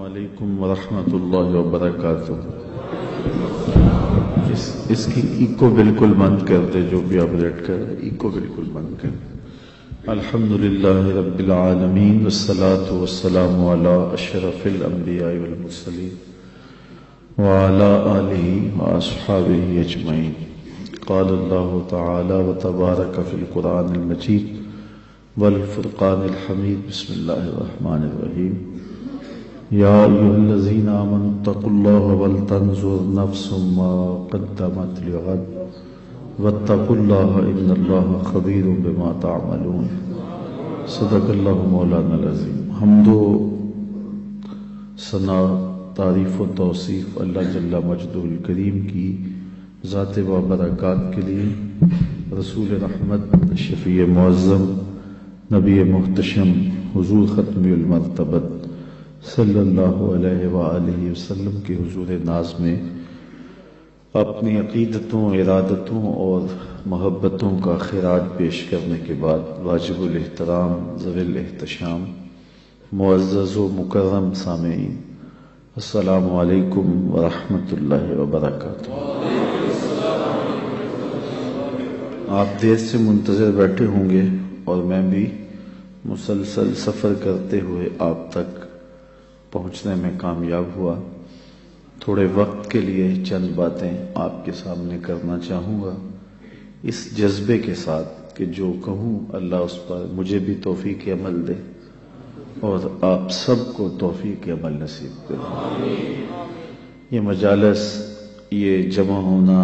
علیکم ورحمۃ اللہ وبرکاتہ۔ اس کی ایکو بالکل بند کر دے، جو بھی آپریٹ کر رہے ایکو بالکل بند کر دے۔ الحمدللہ رب العالمین والصلاة والسلام علی اشرف الانبیاء والمرسلین وعلی آلہ واصحابہ اجمعین۔ قال اللہ تعالی وتبارک فی القرآن المجید والفرقان الحمید۔ بسم اللہ الرحمن الرحیم۔ یا ایھا الذین آمنوا اتقوا اللہ ولتنظر نفس ما قدمت لغد واتقوا اللہ ان اللہ خبیر بما تعملون۔ صدق اللہ مولانا العظیم۔ حمد و ثنا، تعریف و توصیف اللہ جل مجدہ الکریم کی ذات و برکات کے لیے، رسول رحمت شفیع معظم نبی محتشم حضور ختم المرتبت صلی اللہ علیہ وآلہ وسلم کے حضور ناز میں اپنی عقیدتوں، ارادتوں اور محبتوں کا خراج پیش کرنے کے بعد واجب الاحترام ذوی الاحتشام معزز و مکرم سامعین، السلام علیکم ورحمۃ اللہ وبرکاتہ۔ آپ دیر سے منتظر بیٹھے ہوں گے اور میں بھی مسلسل سفر کرتے ہوئے آپ تک پہنچنے میں کامیاب ہوا۔ تھوڑے وقت کے لیے چند باتیں آپ کے سامنے کرنا چاہوں گا، اس جذبے کے ساتھ کہ جو کہوں اللہ اس پر مجھے بھی توفیق عمل دے اور آپ سب کو توفیق عمل نصیب کرے۔ یہ مجالس، یہ جمع ہونا،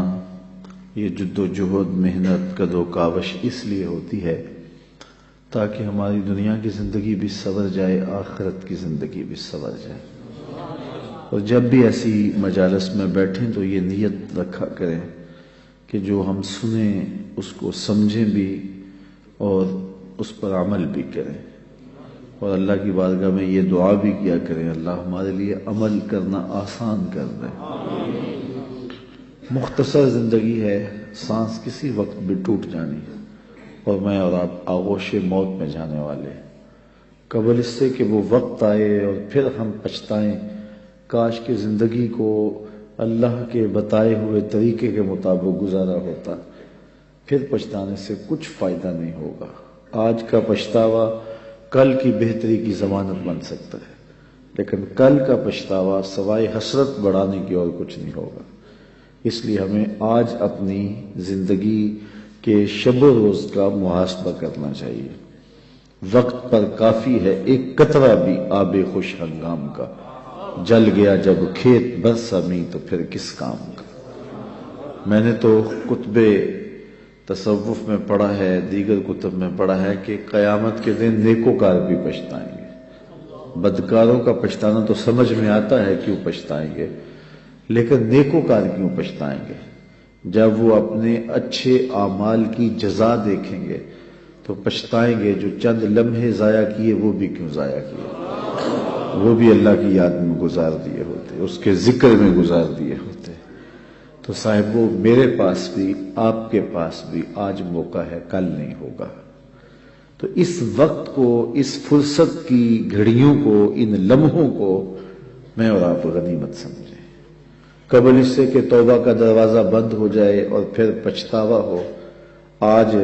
یہ جد و جہد، محنت، قد و کاوش اس لیے ہوتی ہے تاکہ ہماری دنیا کی زندگی بھی سنور جائے، آخرت کی زندگی بھی سنور جائے۔ اور جب بھی ایسی مجالس میں بیٹھیں تو یہ نیت رکھا کریں کہ جو ہم سنیں اس کو سمجھیں بھی اور اس پر عمل بھی کریں، اور اللہ کی بارگاہ میں یہ دعا بھی کیا کریں اللہ ہمارے لیے عمل کرنا آسان کر دے۔ مختصر زندگی ہے، سانس کسی وقت بھی ٹوٹ جانی ہے، اور میں اور آپ آغوش موت میں جانے والے ہیں۔ قبل اس سے کہ وہ وقت آئے اور پھر ہم پچھتائیں، کاش کہ زندگی کو اللہ کے بتائے ہوئے طریقے کے مطابق گزارا ہوتا، پھر پچھتانے سے کچھ فائدہ نہیں ہوگا۔ آج کا پچھتاوا کل کی بہتری کی ضمانت بن سکتا ہے، لیکن کل کا پچھتاوا سوائے حسرت بڑھانے کی اور کچھ نہیں ہوگا۔ اس لیے ہمیں آج اپنی زندگی کہ شب و روز کا محاسبہ کرنا چاہیے۔ وقت پر کافی ہے ایک قطرہ بھی آب خوش ہنگام کا، جل گیا جب کھیت برسا می تو پھر کس کام کا۔ میں نے تو کتب تصوف میں پڑھا ہے، دیگر کتب میں پڑھا ہے کہ قیامت کے دن نیکوکار بھی پچھتائیں گے۔ بدکاروں کا پچھتانا تو سمجھ میں آتا ہے کیوں پچھتائیں گے، لیکن نیکوکار کیوں پچھتائیں گے؟ جب وہ اپنے اچھے اعمال کی جزا دیکھیں گے تو پچھتائیں گے جو چند لمحے ضائع کیے وہ بھی کیوں ضائع کیے، وہ بھی اللہ کی یاد میں گزار دیے ہوتے، اس کے ذکر میں گزار دیے ہوتے۔ تو صاحبو، میرے پاس بھی آپ کے پاس بھی آج موقع ہے، کل نہیں ہوگا۔ تو اس وقت کو، اس فرصت کی گھڑیوں کو، ان لمحوں کو میں اور آپ غنیمت سمجھیں، قبل اس سے کہ توبہ کا دروازہ بند ہو جائے اور پھر پچھتاوا ہو۔ آج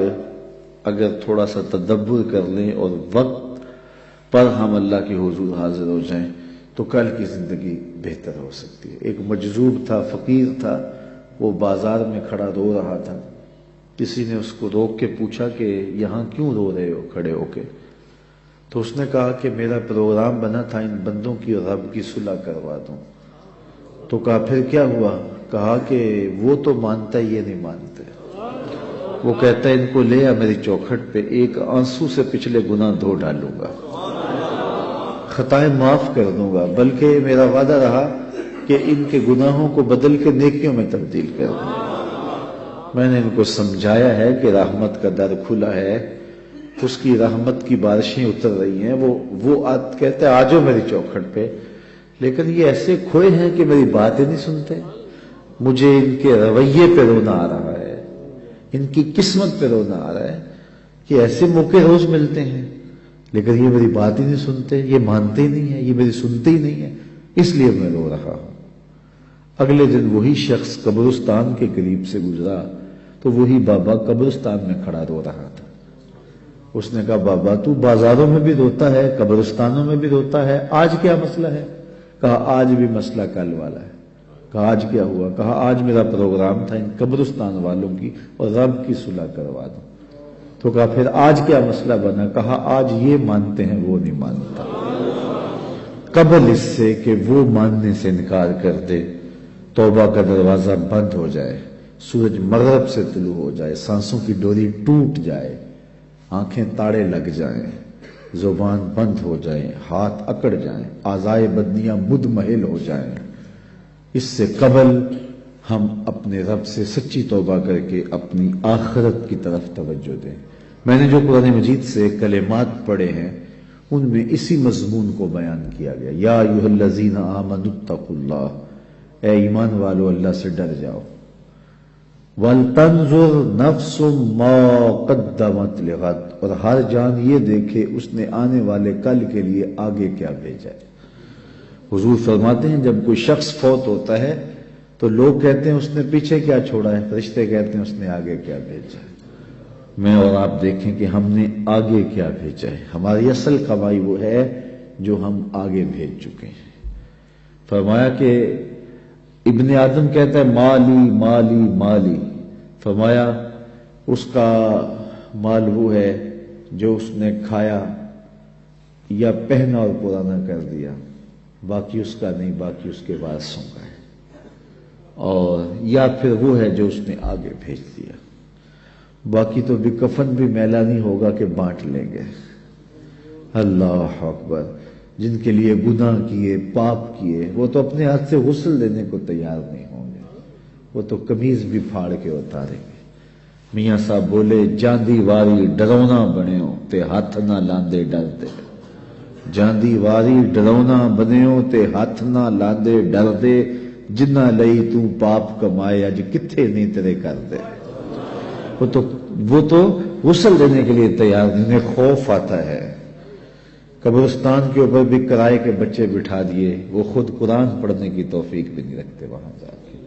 اگر تھوڑا سا تدبر کر لیں اور وقت پر ہم اللہ کے حضور حاضر ہو جائیں تو کل کی زندگی بہتر ہو سکتی ہے۔ ایک مجذوب تھا، فقیر تھا، وہ بازار میں کھڑا رو رہا تھا۔ کسی نے اس کو روک کے پوچھا کہ یہاں کیوں رو رہے ہو کھڑے ہو کے؟ تو اس نے کہا کہ میرا پروگرام بنا تھا ان بندوں کی اور رب کی صلح کروا دوں۔ تو کہا پھر کیا ہوا؟ کہا کہ وہ تو مانتا یہ نہیں مانتے، وہ کہتا ہے ان کو لے آ میری چوکھٹ پہ، ایک آنسو سے پچھلے گناہ دھو ڈالوں گا، خطائیں معاف کر دوں گا، بلکہ میرا وعدہ رہا کہ ان کے گناہوں کو بدل کے نیکیوں میں تبدیل کر دوں گا۔ میں نے ان کو سمجھایا ہے کہ رحمت کا در کھلا ہے، اس کی رحمت کی بارشیں اتر رہی ہیں، وہ کہتے ہیں آ جاؤ میری چوکھٹ پہ، لیکن یہ ایسے کھوئے ہیں کہ میری بات ہی نہیں سنتے۔ مجھے ان کے رویے پہ رونا آ رہا ہے، ان کی قسمت پہ رونا آ رہا ہے کہ ایسے موقع روز ملتے ہیں لیکن یہ میری بات ہی نہیں سنتے، یہ مانتے ہی نہیں ہیں، یہ میری سنتے ہی نہیں ہیں۔ اس لیے میں رو رہا ہوں۔ اگلے دن وہی شخص قبرستان کے قریب سے گزرا تو وہی بابا قبرستان میں کھڑا رو رہا تھا۔ اس نے کہا بابا تو بازاروں میں بھی روتا ہے، قبرستانوں میں بھی روتا ہے، آج کیا مسئلہ ہے؟ کہا آج بھی مسئلہ کل والا ہے۔ کہا آج کیا ہوا؟ کہا آج میرا پروگرام تھا ان قبرستان والوں کی اور رب کی صلح کروا دوں۔ تو کہا پھر آج کیا مسئلہ بنا؟ کہا آج یہ مانتے ہیں وہ نہیں مانتا، قبل اس سے کہ وہ ماننے سے انکار کر دے توبہ کا دروازہ بند ہو جائے، سورج مغرب سے طلوع ہو جائے، سانسوں کی ڈوری ٹوٹ جائے، آنکھیں تاڑے لگ جائیں، زبان بند ہو جائیں، ہاتھ اکڑ جائیں، اعضائے بدنیاں مدمحل ہو جائیں، اس سے قبل ہم اپنے رب سے سچی توبہ کر کے اپنی آخرت کی طرف توجہ دیں۔ میں نے جو قرآن مجید سے کلمات پڑھے ہیں ان میں اسی مضمون کو بیان کیا گیا، یا ایھا الذین آمنوا اتقوا اللہ، اے ایمان والو اللہ سے ڈر جاؤ، وَلْتَنْظُرْ نَفْسٌ مَا قَدَّمَتْ لِغَدٍ، اور ہر جان یہ دیکھے اس نے آنے والے کل کے لیے آگے کیا بھیجا ہے۔ حضور فرماتے ہیں جب کوئی شخص فوت ہوتا ہے تو لوگ کہتے ہیں اس نے پیچھے کیا چھوڑا ہے، فرشتے کہتے ہیں اس نے آگے کیا بھیجا ہے۔ میں اور آپ دیکھیں کہ ہم نے آگے کیا بھیجا ہے۔ ہماری اصل کمائی وہ ہے جو ہم آگے بھیج چکے ہیں۔ فرمایا کہ ابن آدم کہتا ہے مالی مالی مالی، فرمایا اس کا مال وہ ہے جو اس نے کھایا یا پہنا اور پرانا کر دیا، باقی اس کا نہیں، باقی اس کے وارثوں کا ہے، اور یا پھر وہ ہے جو اس نے آگے بھیج دیا، باقی تو بھی کفن بھی میلا نہیں ہوگا کہ بانٹ لیں گے۔ اللہ اکبر، جن کے لیے گناہ کیے، پاپ کیے، وہ تو اپنے ہاتھ سے غسل دینے کو تیار نہیں ہوں گے، وہ تو قمیض بھی پھاڑ کے اتاریں گے۔ میاں صاحب بولے جاندی واری ڈرونا بنیو تے ہاتھ نہ لاندے ڈردے، جاندی واری ڈرونا بنیو تے ہاتھ نہ لاندے ڈردے، جنہ لئی تو پاپ کمائے اج کتھے نہیں تیرے کر دے۔ وہ تو غسل دینے کے لیے تیار نہیں، انہیں خوف آتا ہے۔ قبرستان کے اوپر بھی کرائے کے بچے بٹھا دیے، وہ خود قرآن پڑھنے کی توفیق بھی نہیں رکھتے وہاں جا کے۔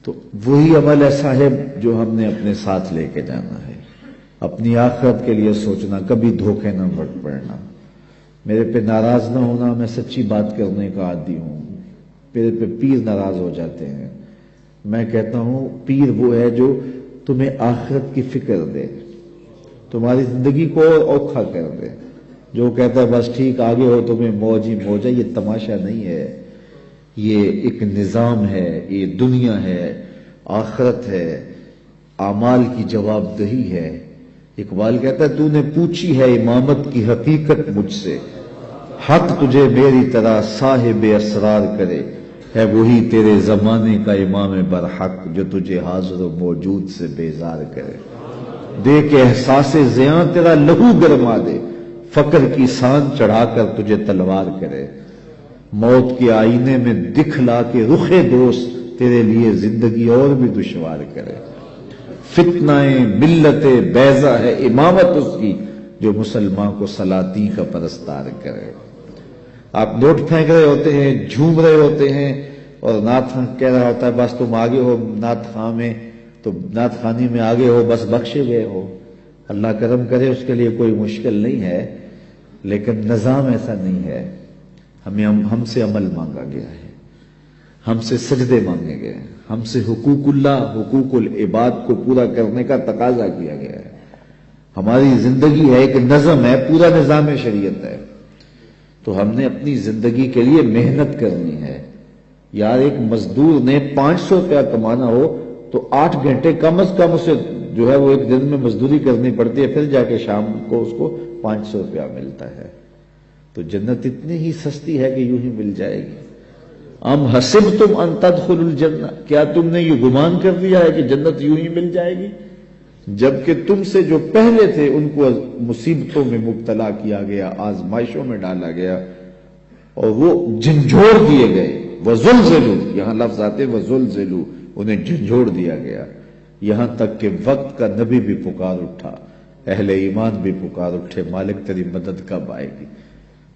تو وہی عمل ہے صاحب جو ہم نے اپنے ساتھ لے کے جانا ہے، اپنی آخرت کے لیے سوچنا، کبھی دھوکے نہ پڑنا۔ میرے پہ ناراض نہ ہونا، میں سچی بات کرنے کا عادی ہوں، میرے پہ پیر ناراض ہو جاتے ہیں۔ میں کہتا ہوں پیر وہ ہے جو تمہیں آخرت کی فکر دے، تمہاری زندگی کو اور اوکھا کر دے۔ جو کہتا ہے بس ٹھیک آگے ہو تمہیں موج ہی موج ہے، یہ تماشا نہیں ہے، یہ ایک نظام ہے، یہ دنیا ہے، آخرت ہے، اعمال کی جواب دہی ہے۔ اقبال کہتا ہے تو نے پوچھی ہے امامت کی حقیقت مجھ سے، حق تجھے میری طرح صاحب اسرار کرے، ہے وہی تیرے زمانے کا امام برحق جو تجھے حاضر و موجود سے بیزار کرے، دے کے احساس زیاں تیرا لہو گرما دے، فقر کی سان چڑھا کر تجھے تلوار کرے، موت کے آئینے میں دکھلا کے رخ دوست تیرے لیے زندگی اور بھی دشوار کرے، فتنہ ملت بیضا ہے امامت اس کی جو مسلمان کو سلاطین کا پرستار کرے۔ آپ نوٹ پھینک رہے ہوتے ہیں، جھوم رہے ہوتے ہیں، اور نعت کہہ رہا ہوتا ہے بس تم آگے ہو نعت خواں میں، تو نعت خوانی میں آگے ہو، بس بخشے گئے ہو۔ اللہ کرم کرے، اس کے لیے کوئی مشکل نہیں ہے، لیکن نظام ایسا نہیں ہے۔ ہم سے عمل مانگا گیا ہے، ہم سے سجدے مانگے گئے ہیں، ہم سے حقوق اللہ، حقوق العباد کو پورا کرنے کا تقاضا کیا گیا ہے۔ ہماری زندگی ہے، ایک نظم ہے، پورا نظام شریعت ہے، تو ہم نے اپنی زندگی کے لیے محنت کرنی ہے۔ یار ایک مزدور نے 500 روپیہ کمانا ہو تو 8 گھنٹے کم از کم اسے جو ہے وہ ایک دن میں مزدوری کرنی پڑتی ہے، پھر جا کے شام کو اس کو 500 روپیہ ملتا ہے۔ تو جنت اتنی ہی سستی ہے کہ یوں ہی مل جائے گی۔ ام حسبتم ان تدخلوا الجنہ، کیا تم نے یہ گمان کر لیا ہے کہ جنت یوں ہی مل جائے گی؟ جبکہ تم سے جو پہلے تھے ان کو مصیبتوں میں مبتلا کیا گیا، آزمائشوں میں ڈالا گیا، اور وہ جھنجھوڑ دیے گئے۔ وَزُلْزِلُوا، یہاں لفظ آتے وَزُلْزِلُوا، انہیں جھنجھوڑ دیا گیا، یہاں تک کہ وقت کا نبی بھی پکار اٹھا، اہل ایمان بھی پکار اٹھے، مالک تیری مدد کب آئے گی؟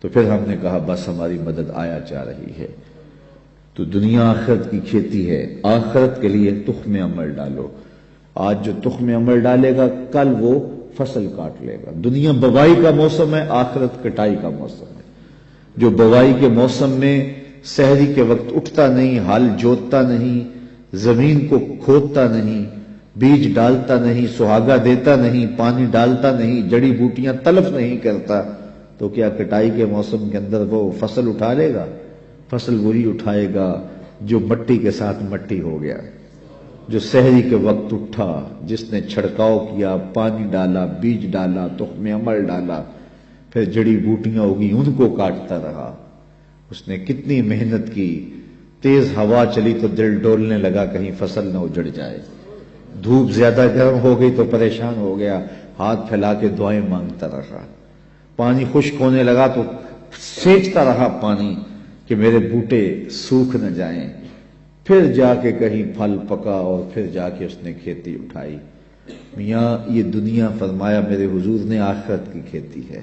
تو پھر ہم نے کہا بس ہماری مدد آیا جا رہی ہے۔ تو دنیا آخرت کی کھیتی ہے، آخرت کے لیے تخم عمل ڈالو۔ آج جو تخم عمل ڈالے گا کل وہ فصل کاٹ لے گا۔ دنیا بوائی کا موسم ہے، آخرت کٹائی کا موسم ہے۔ جو بوائی کے موسم میں سحری کے وقت اٹھتا نہیں، ہل جوتتا نہیں، زمین کو کھودتا نہیں، بیج ڈالتا نہیں، سہاگا دیتا نہیں، پانی ڈالتا نہیں، جڑی بوٹیاں تلف نہیں کرتا، تو کیا کٹائی کے موسم کے اندر وہ فصل اٹھا لے گا؟ فصل وہی اٹھائے گا جو مٹی کے ساتھ مٹی ہو گیا، جو سحری کے وقت اٹھا، جس نے چھڑکاؤ کیا، پانی ڈالا، بیج ڈالا، تخم عمل ڈالا، پھر جڑی بوٹیاں ہوگی ان کو کاٹتا رہا۔ اس نے کتنی محنت کی، تیز ہوا چلی تو دل ڈولنے لگا کہیں فصل نہ اجڑ جائے، دھوپ زیادہ گرم ہو گئی تو پریشان ہو گیا، ہاتھ پھیلا کے دعائیں مانگتا رہا، پانی خشک ہونے لگا تو سینچتا رہا پانی کہ میرے بوٹے سوکھ نہ جائیں، پھر جا کے کہیں پھل پکا اور پھر جا کے اس نے کھیتی اٹھائی۔ میاں یہ دنیا فرمایا میرے حضور نے آخرت کی کھیتی ہے۔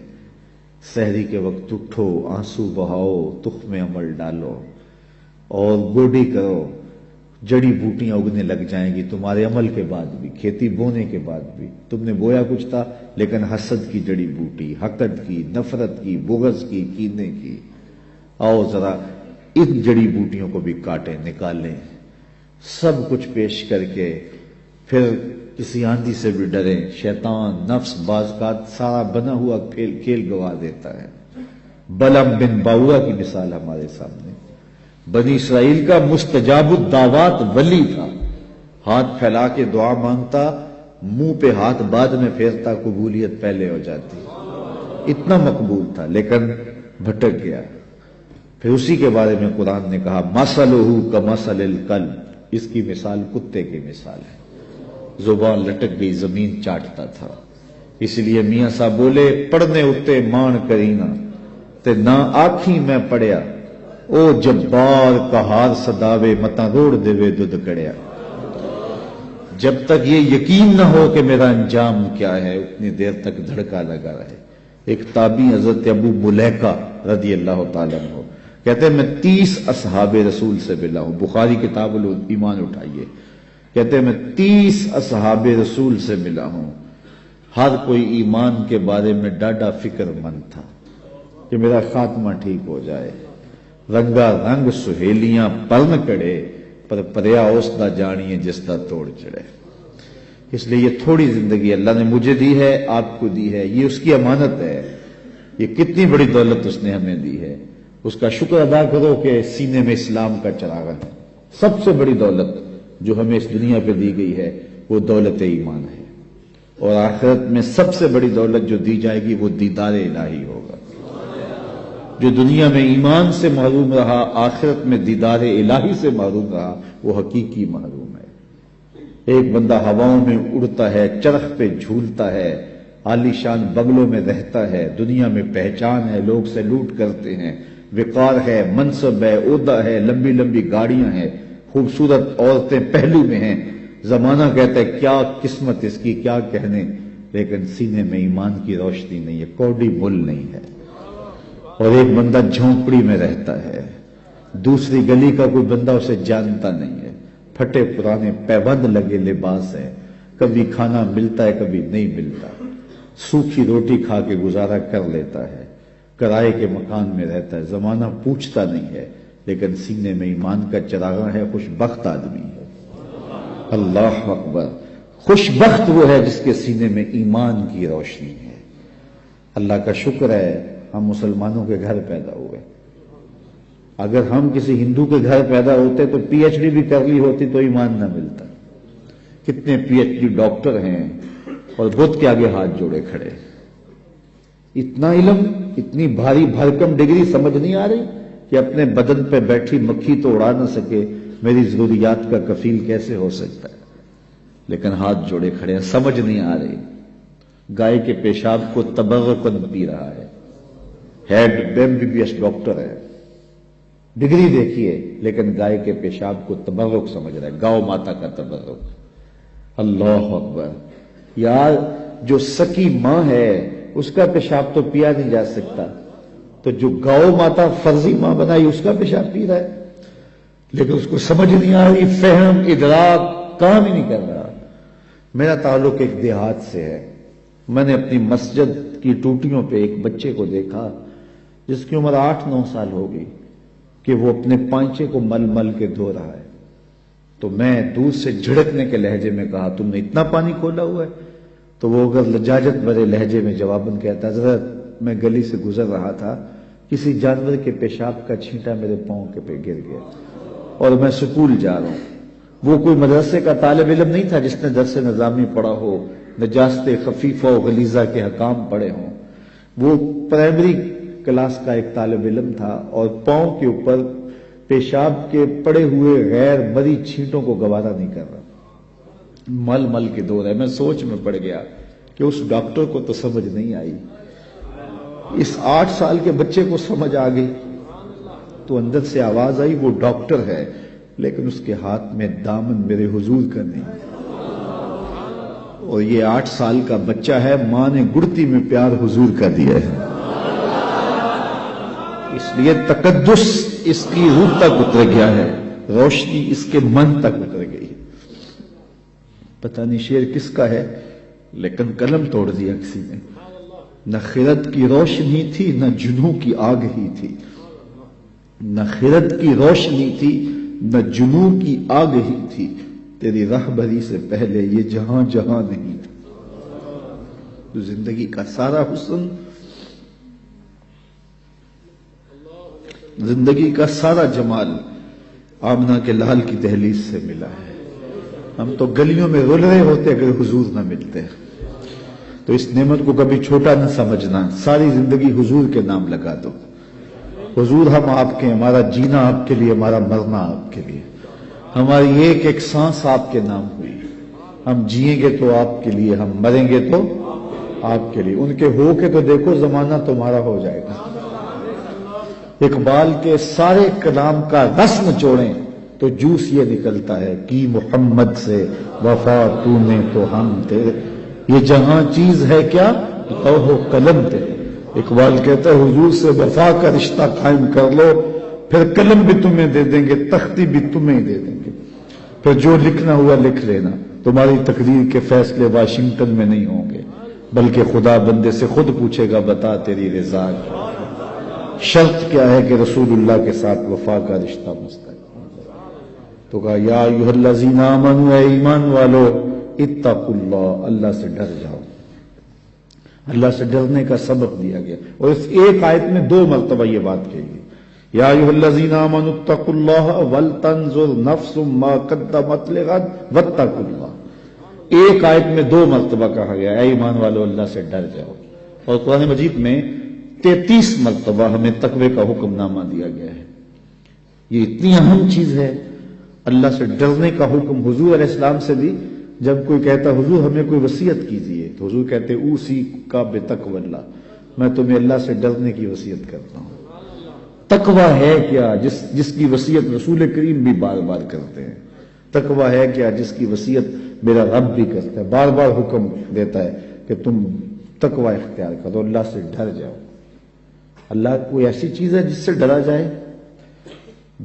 سحری کے وقت اٹھو، آنسو بہاؤ، تخم عمل ڈالو اور گوڈی کرو، جڑی بوٹیاں اگنے لگ جائیں گی تمہارے عمل کے بعد بھی، کھیتی بونے کے بعد بھی۔ تم نے بویا کچھ تھا لیکن حسد کی جڑی بوٹی، حقد کی، نفرت کی، بغض کی، کینے کی، آؤ ذرا ان جڑی بوٹیوں کو بھی کاٹیں، نکالیں، سب کچھ پیش کر کے پھر کسی آندھی سے بھی ڈریں۔ شیطان نفس باز کا سارا بنا ہوا کھیل گوا دیتا ہے۔ بلعم بن باورا کی مثال ہمارے سامنے، بنی اسرائیل کا مستجاب الدعوات ولی تھا، ہاتھ پھیلا کے دعا مانگتا، منہ پہ ہاتھ بعد میں پھیرتا، قبولیت پہلے ہو جاتی، اتنا مقبول تھا، لیکن بھٹک گیا۔ پھر اسی کے بارے میں قرآن نے کہا مثلہ کمثل الکلب، اس کی مثال کتے کی مثال ہے، زبان لٹک گئی، زمین چاٹتا تھا۔ اس لیے میاں صاحب بولے پڑھنے اتے مان کرینا تے نہ آکھی میں پڑھیا، او جبار کہار صداوے متا روڑ دے دودھ کڑیا۔ جب تک یہ یقین نہ ہو کہ میرا انجام کیا ہے اتنی دیر تک دھڑکا لگا رہے۔ ایک تابعی حضرت ابو ملیکہ رضی اللہ تعالیٰ عنہ کہتے ہیں میں 30 اصحاب رسول سے ملا ہوں، بخاری کتاب الایمان اٹھائیے، کہتے ہیں میں 30 اصحاب رسول سے ملا ہوں، ہر کوئی ایمان کے بارے میں ڈاڈا فکر مند تھا کہ میرا خاتمہ ٹھیک ہو جائے۔ رنگا رنگ سہیلیاں پرن کڑے پر پریا اس دا جانیے جس دا توڑ چڑھے۔ اس لیے یہ تھوڑی زندگی اللہ نے مجھے دی ہے، آپ کو دی ہے، یہ اس کی امانت ہے، یہ کتنی بڑی دولت اس نے ہمیں دی ہے، اس کا شکر ادا کرو کہ سینے میں اسلام کا چراغ ہے۔ سب سے بڑی دولت جو ہمیں اس دنیا پہ دی گئی ہے وہ دولت ایمان ہے، اور آخرت میں سب سے بڑی دولت جو دی جائے گی وہ دیدار الہی ہوگا۔ جو دنیا میں ایمان سے محروم رہا، آخرت میں دیدار الہی سے محروم رہا، وہ حقیقی محروم ہے۔ ایک بندہ ہواؤں میں اڑتا ہے، چرخ پہ جھولتا ہے، عالی شان بنگلوں میں رہتا ہے، دنیا میں پہچان ہے، لوگ سلوٹ کرتے ہیں، وقار ہے، منصب ہے، عہدہ ہے، لمبی لمبی گاڑیاں ہیں، خوبصورت عورتیں پہلو میں ہیں، زمانہ کہتا ہے کیا قسمت اس کی، کیا کہنے، لیکن سینے میں ایمان کی روشنی نہیں ہے، کوڑی مل نہیں ہے۔ اور ایک بندہ جھونپڑی میں رہتا ہے، دوسری گلی کا کوئی بندہ اسے جانتا نہیں ہے، پھٹے پرانے پیبند لگے لباس ہے، کبھی کھانا ملتا ہے کبھی نہیں ملتا، سوکھی روٹی کھا کے گزارا کر لیتا ہے، کرائے کے مکان میں رہتا ہے، زمانہ پوچھتا نہیں ہے، لیکن سینے میں ایمان کا چراغاں ہے، خوش بخت آدمی ہے۔ اللہ اکبر، خوش بخت وہ ہے جس کے سینے میں ایمان کی روشنی ہے۔ اللہ کا شکر ہے ہم مسلمانوں کے گھر پیدا ہوئے، اگر ہم کسی ہندو کے گھر پیدا ہوتے تو پی ایچ ڈی بھی کر لی ہوتی تو ایمان نہ ملتا۔ کتنے پی ایچ ڈی ڈاکٹر ہیں اور بت کے آگے ہاتھ جوڑے کھڑے، اتنا علم، اتنی بھاری بھرکم ڈگری سمجھ نہیں آ رہی کہ اپنے بدن پہ بیٹھی مکھی تو اڑا نہ سکے، میری ضروریات کا کفیل کیسے ہو سکتا ہے، لیکن ہاتھ جوڑے کھڑے ہیں، سمجھ نہیں آ رہی۔ گائے کے پیشاب کو تبرکن پی رہا ہے، head M B B S doctor ہے، ڈگری دیکھیے، لیکن گائے کے پیشاب کو تبرک سمجھ رہا ہے، گاؤ ماتا کا تبرک۔ اللہ اکبر، یار جو سکی ماں ہے اس کا پیشاب تو پیا نہیں جا سکتا، تو جو گاؤ ماتا فرضی ماں بنائی اس کا پیشاب پی رہا ہے، لیکن اس کو سمجھ نہیں آ رہی، فہم ادراک کام ہی نہیں کر رہا۔ میرا تعلق ایک دیہات سے ہے، میں نے اپنی مسجد کی ٹوٹیوں پہ ایک بچے کو دیکھا جس کی عمر 8-9 سال ہو گئی کہ وہ اپنے پانچے کو مل مل کے دھو رہا ہے۔ تو میں دور سے جھڑکنے کے لہجے میں کہا تم نے اتنا پانی کھولا ہوا ہے؟ تو وہ اگر لجاجت بھرے لہجے میں جواباً کہتا حضرت میں گلی سے گزر رہا تھا، کسی جانور کے پیشاب کا چھینٹا میرے پاؤں کے پہ گر گیا اور میں سکول جا رہا ہوں۔ وہ کوئی مدرسے کا طالب علم نہیں تھا جس نے درس نظامی پڑھا ہو، نجاست خفیفہ و غلیظہ کے حکام پڑھے ہوں، وہ پرائمری کلاس کا ایک طالب علم تھا اور پاؤں کے اوپر پیشاب کے پڑے ہوئے غیر مری چھینٹوں کو گوارا نہیں کر رہا، مل مل کے دھو رہا ہے۔ میں سوچ میں پڑ گیا کہ اس ڈاکٹر کو تو سمجھ نہیں آئی، اس 8 سال کے بچے کو سمجھ آ گئی۔ تو اندر سے آواز آئی وہ ڈاکٹر ہے لیکن اس کے ہاتھ میں دامن میرے حضور کا نہیں، اور یہ 8 سال کا بچہ ہے، ماں نے گڑتی میں پیار حضور کا دیا ہے، اس لیے تقدس اس کی روح تک اتر گیا ہے، روشنی اس کے من تک اتر گئی۔ پتہ نہیں شعر کس کا ہے لیکن قلم توڑ دیا کسی نے۔ نہ خرد کی روشنی تھی نہ جنوں کی آگ ہی تھی، نہ خرد کی روشنی تھی نہ جنوں کی آگ ہی تھی، تیری رہبری سے پہلے یہ جہاں جہاں نہیں تھا۔ تو زندگی کا سارا حسن، زندگی کا سارا جمال آمنہ کے لال کی دہلیز سے ملا ہے۔ ہم تو گلیوں میں رول رہے ہوتے اگر حضور نہ ملتے۔ تو اس نعمت کو کبھی چھوٹا نہ سمجھنا، ساری زندگی حضور کے نام لگا دو۔ حضور ہم آپ کے، ہمارا جینا آپ کے لیے، ہمارا مرنا آپ کے لیے، ہماری ایک ایک سانس آپ کے نام ہوئی۔ ہم جیئیں گے تو آپ کے لیے، ہم مریں گے تو آپ کے لیے۔ ان کے ہو کے تو دیکھو زمانہ تمہارا ہو جائے گا۔ اقبال کے سارے کلام کا رس نچوڑیں تو جوس یہ نکلتا ہے، کی محمد سے وفا تو نے تو ہم تیرے، یہ جہاں چیز ہے کیا لوح و قلم تیرے۔ اقبال کہتا ہے حضور سے وفا کا رشتہ قائم کر لو، پھر قلم بھی تمہیں دے دیں گے، تختی بھی تمہیں دے دیں گے، پھر جو لکھنا ہوا لکھ لینا۔ تمہاری تقدیر کے فیصلے واشنگٹن میں نہیں ہوں گے بلکہ خدا بندے سے خود پوچھے گا بتا تیری رضا کیا، شرط کیا ہے کہ رسول اللہ کے ساتھ وفا کا رشتہ مستقیم۔ تو کہا یا ایھا الذین آمنوا، اے ایمان والو، اتقوا اللہ، اللہ سے ڈر جاؤ۔ اللہ سے ڈرنے کا سبق دیا گیا اور اس ایک آیت میں 2 مرتبہ یہ بات کہی گئی، یا ایھا الذین آمنوا اتقوا اللہ ولتنظر نفس ما قدمت لغد واتقوا اللہ۔ ایک آیت میں 2 مرتبہ کہا گیا اے ایمان والو اللہ سے ڈر جاؤ، اور قرآن مجید میں 33 مرتبہ ہمیں تقوی کا حکم نامہ دیا گیا ہے۔ یہ اتنی اہم چیز ہے، اللہ سے ڈرنے کا حکم۔ حضور علیہ السلام سے بھی جب کوئی کہتا حضور ہمیں کوئی وصیت کیجیے تو حضور کہتے اوصی کا بتقوی اللہ، میں تمہیں اللہ سے ڈرنے کی وصیت کرتا ہوں۔ تقوی ہے کیا جس کی وصیت رسول کریم بھی بار بار کرتے ہیں، تقوی ہے کیا جس کی وصیت میرا رب بھی کرتا ہے، بار بار حکم دیتا ہے کہ تم تقوی اختیار کرو، اللہ سے ڈر جاؤ۔ اللہ کوئی ایسی چیز ہے جس سے ڈرا جائے؟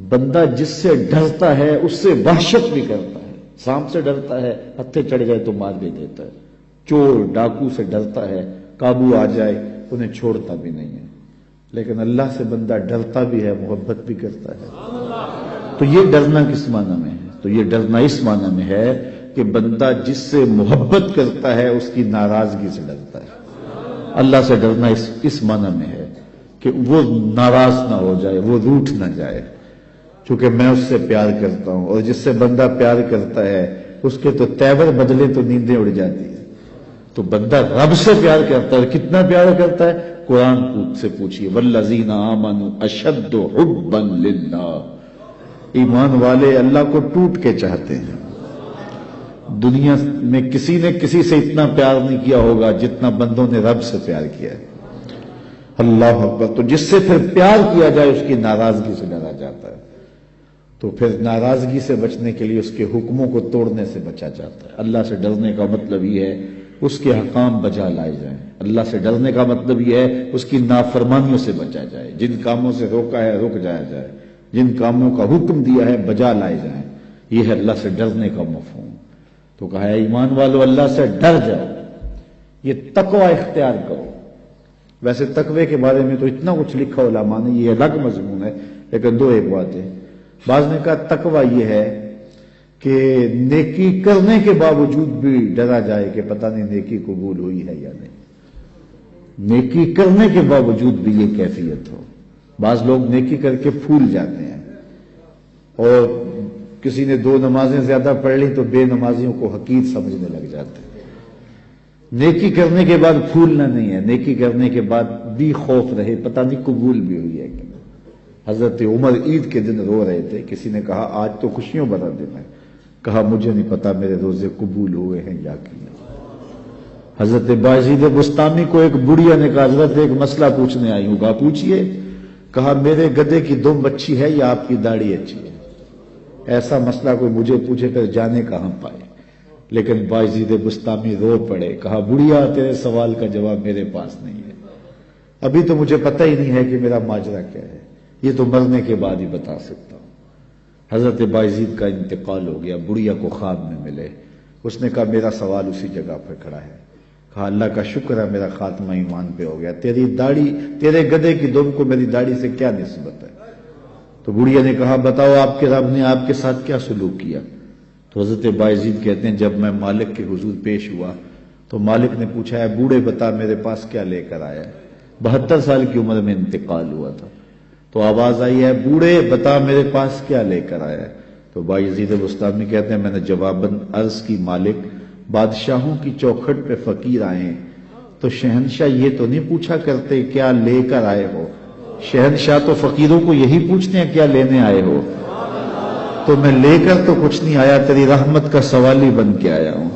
بندہ جس سے ڈرتا ہے اس سے وحشت بھی کرتا ہے۔ سانپ سے ڈرتا ہے، ہتھے چڑھ جائے تو مار بھی دیتا ہے۔ چور ڈاکو سے ڈرتا ہے، قابو آ جائے انہیں چھوڑتا بھی نہیں ہے۔ لیکن اللہ سے بندہ ڈرتا بھی ہے، محبت بھی کرتا ہے۔ تو یہ ڈرنا کس معنی میں ہے؟ تو یہ ڈرنا اس معنی میں ہے کہ بندہ جس سے محبت کرتا ہے اس کی ناراضگی سے ڈرتا ہے۔ اللہ سے ڈرنا اس معنی میں ہے کہ وہ ناراض نہ ہو جائے، وہ روٹھ نہ جائے، چونکہ میں اس سے پیار کرتا ہوں، اور جس سے بندہ پیار کرتا ہے اس کے تو تیور بدلے تو نیندیں اڑ جاتی ہیں۔ تو بندہ رب سے پیار کرتا ہے، کتنا پیار کرتا ہے؟ قرآن سے پوچھئے والذین آمنوا اشد حبا للہ، ایمان والے اللہ کو ٹوٹ کے چاہتے ہیں۔ دنیا میں کسی نے کسی سے اتنا پیار نہیں کیا ہوگا جتنا بندوں نے رب سے پیار کیا ہے۔ اللہ اکبر۔ تو جس سے پھر پیار کیا جائے اس کی ناراضگی سے ڈرا جاتا ہے، تو پھر ناراضگی سے بچنے کے لیے اس کے حکموں کو توڑنے سے بچا جاتا ہے۔ اللہ سے ڈرنے کا مطلب یہ ہے اس کے احکام بجا لائے جائیں۔ اللہ سے ڈرنے کا مطلب یہ ہے اس کی نافرمانیوں سے بچا جائے، جن کاموں سے روکا ہے رک جایا جائے، جن کاموں کا حکم دیا ہے بجا لائے جائیں۔ یہ ہے اللہ سے ڈرنے کا مفہوم۔ تو کہا ہے ایمان والو اللہ سے ڈر جاؤ، یہ تقوی اختیار کرو۔ ویسے تقوی کے بارے میں تو اتنا کچھ لکھا علماء نے، یہ الگ مضمون ہے، لیکن دو ایک باتیں۔ بعض نے کہا تقوی یہ ہے کہ نیکی کرنے کے باوجود بھی ڈرا جائے کہ پتہ نہیں نیکی قبول ہوئی ہے یا نہیں، نیکی کرنے کے باوجود بھی یہ کیفیت ہو۔ بعض لوگ نیکی کر کے پھول جاتے ہیں، اور کسی نے 2 نمازیں زیادہ پڑھ لی تو بے نمازیوں کو حقیر سمجھنے لگ جاتے ہیں۔ نیکی کرنے کے بعد پھولنا نہیں ہے، نیکی کرنے کے بعد بھی خوف رہے پتہ نہیں قبول بھی ہوئی ہے کہ نہیں۔ حضرت عمر عید کے دن رو رہے تھے، کسی نے کہا آج تو خوشیوں بھرا دن ہے، کہا مجھے نہیں پتا میرے روزے قبول ہوئے ہیں یا کہ نہیں۔ حضرت بایزید بستامی کو ایک بڑھیا نے کہا حضرت ایک مسئلہ پوچھنے آئی ہوں، کہا پوچھئے۔ کہا میرے گدھے کی دم اچھی ہے یا آپ کی داڑھی اچھی ہے؟ ایسا مسئلہ کوئی مجھے پوچھے پھر جانے کہاں پائے۔ لیکن بایزید بستامی رو پڑے، کہا بڑھیا تیرے سوال کا جواب میرے پاس نہیں ہے، ابھی تو مجھے پتہ ہی نہیں ہے کہ میرا ماجرا کیا ہے، یہ تو مرنے کے بعد ہی بتا سکتا ہوں۔ حضرت بایزید کا انتقال ہو گیا، بڑھیا کو خواب میں ملے، اس نے کہا میرا سوال اسی جگہ پر کھڑا ہے۔ کہا اللہ کا شکر ہے میرا خاتمہ ایمان پہ ہو گیا، تیری داڑھی تیرے گدھے کی دم کو میری داڑھی سے کیا نسبت ہے؟ تو بڑھیا نے کہا بتاؤ آپ کے رب نے آپ کے ساتھ کیا سلوک کیا؟ تو حضرت بایزید کہتے ہیں جب میں مالک کے حضور پیش ہوا تو مالک نے پوچھا ہے بوڑھے بتا میرے پاس کیا لے کر آیا ہے؟ 72 سال کی عمر میں انتقال ہوا تھا۔ تو آواز آئی ہے بوڑھے بتا میرے پاس کیا لے کر آیا ہے؟ تو بایزید بستامی کہتے ہیں میں نے جواباً عرض کی مالک بادشاہوں کی چوکھٹ پہ فقیر آئے تو شہنشاہ یہ تو نہیں پوچھا کرتے کیا لے کر آئے ہو، شہنشاہ تو فقیروں کو یہی پوچھتے ہیں کیا لینے آئے ہو، تو میں لے کر تو کچھ نہیں آیا، تیری رحمت کا سوالی بن کے آیا ہوں۔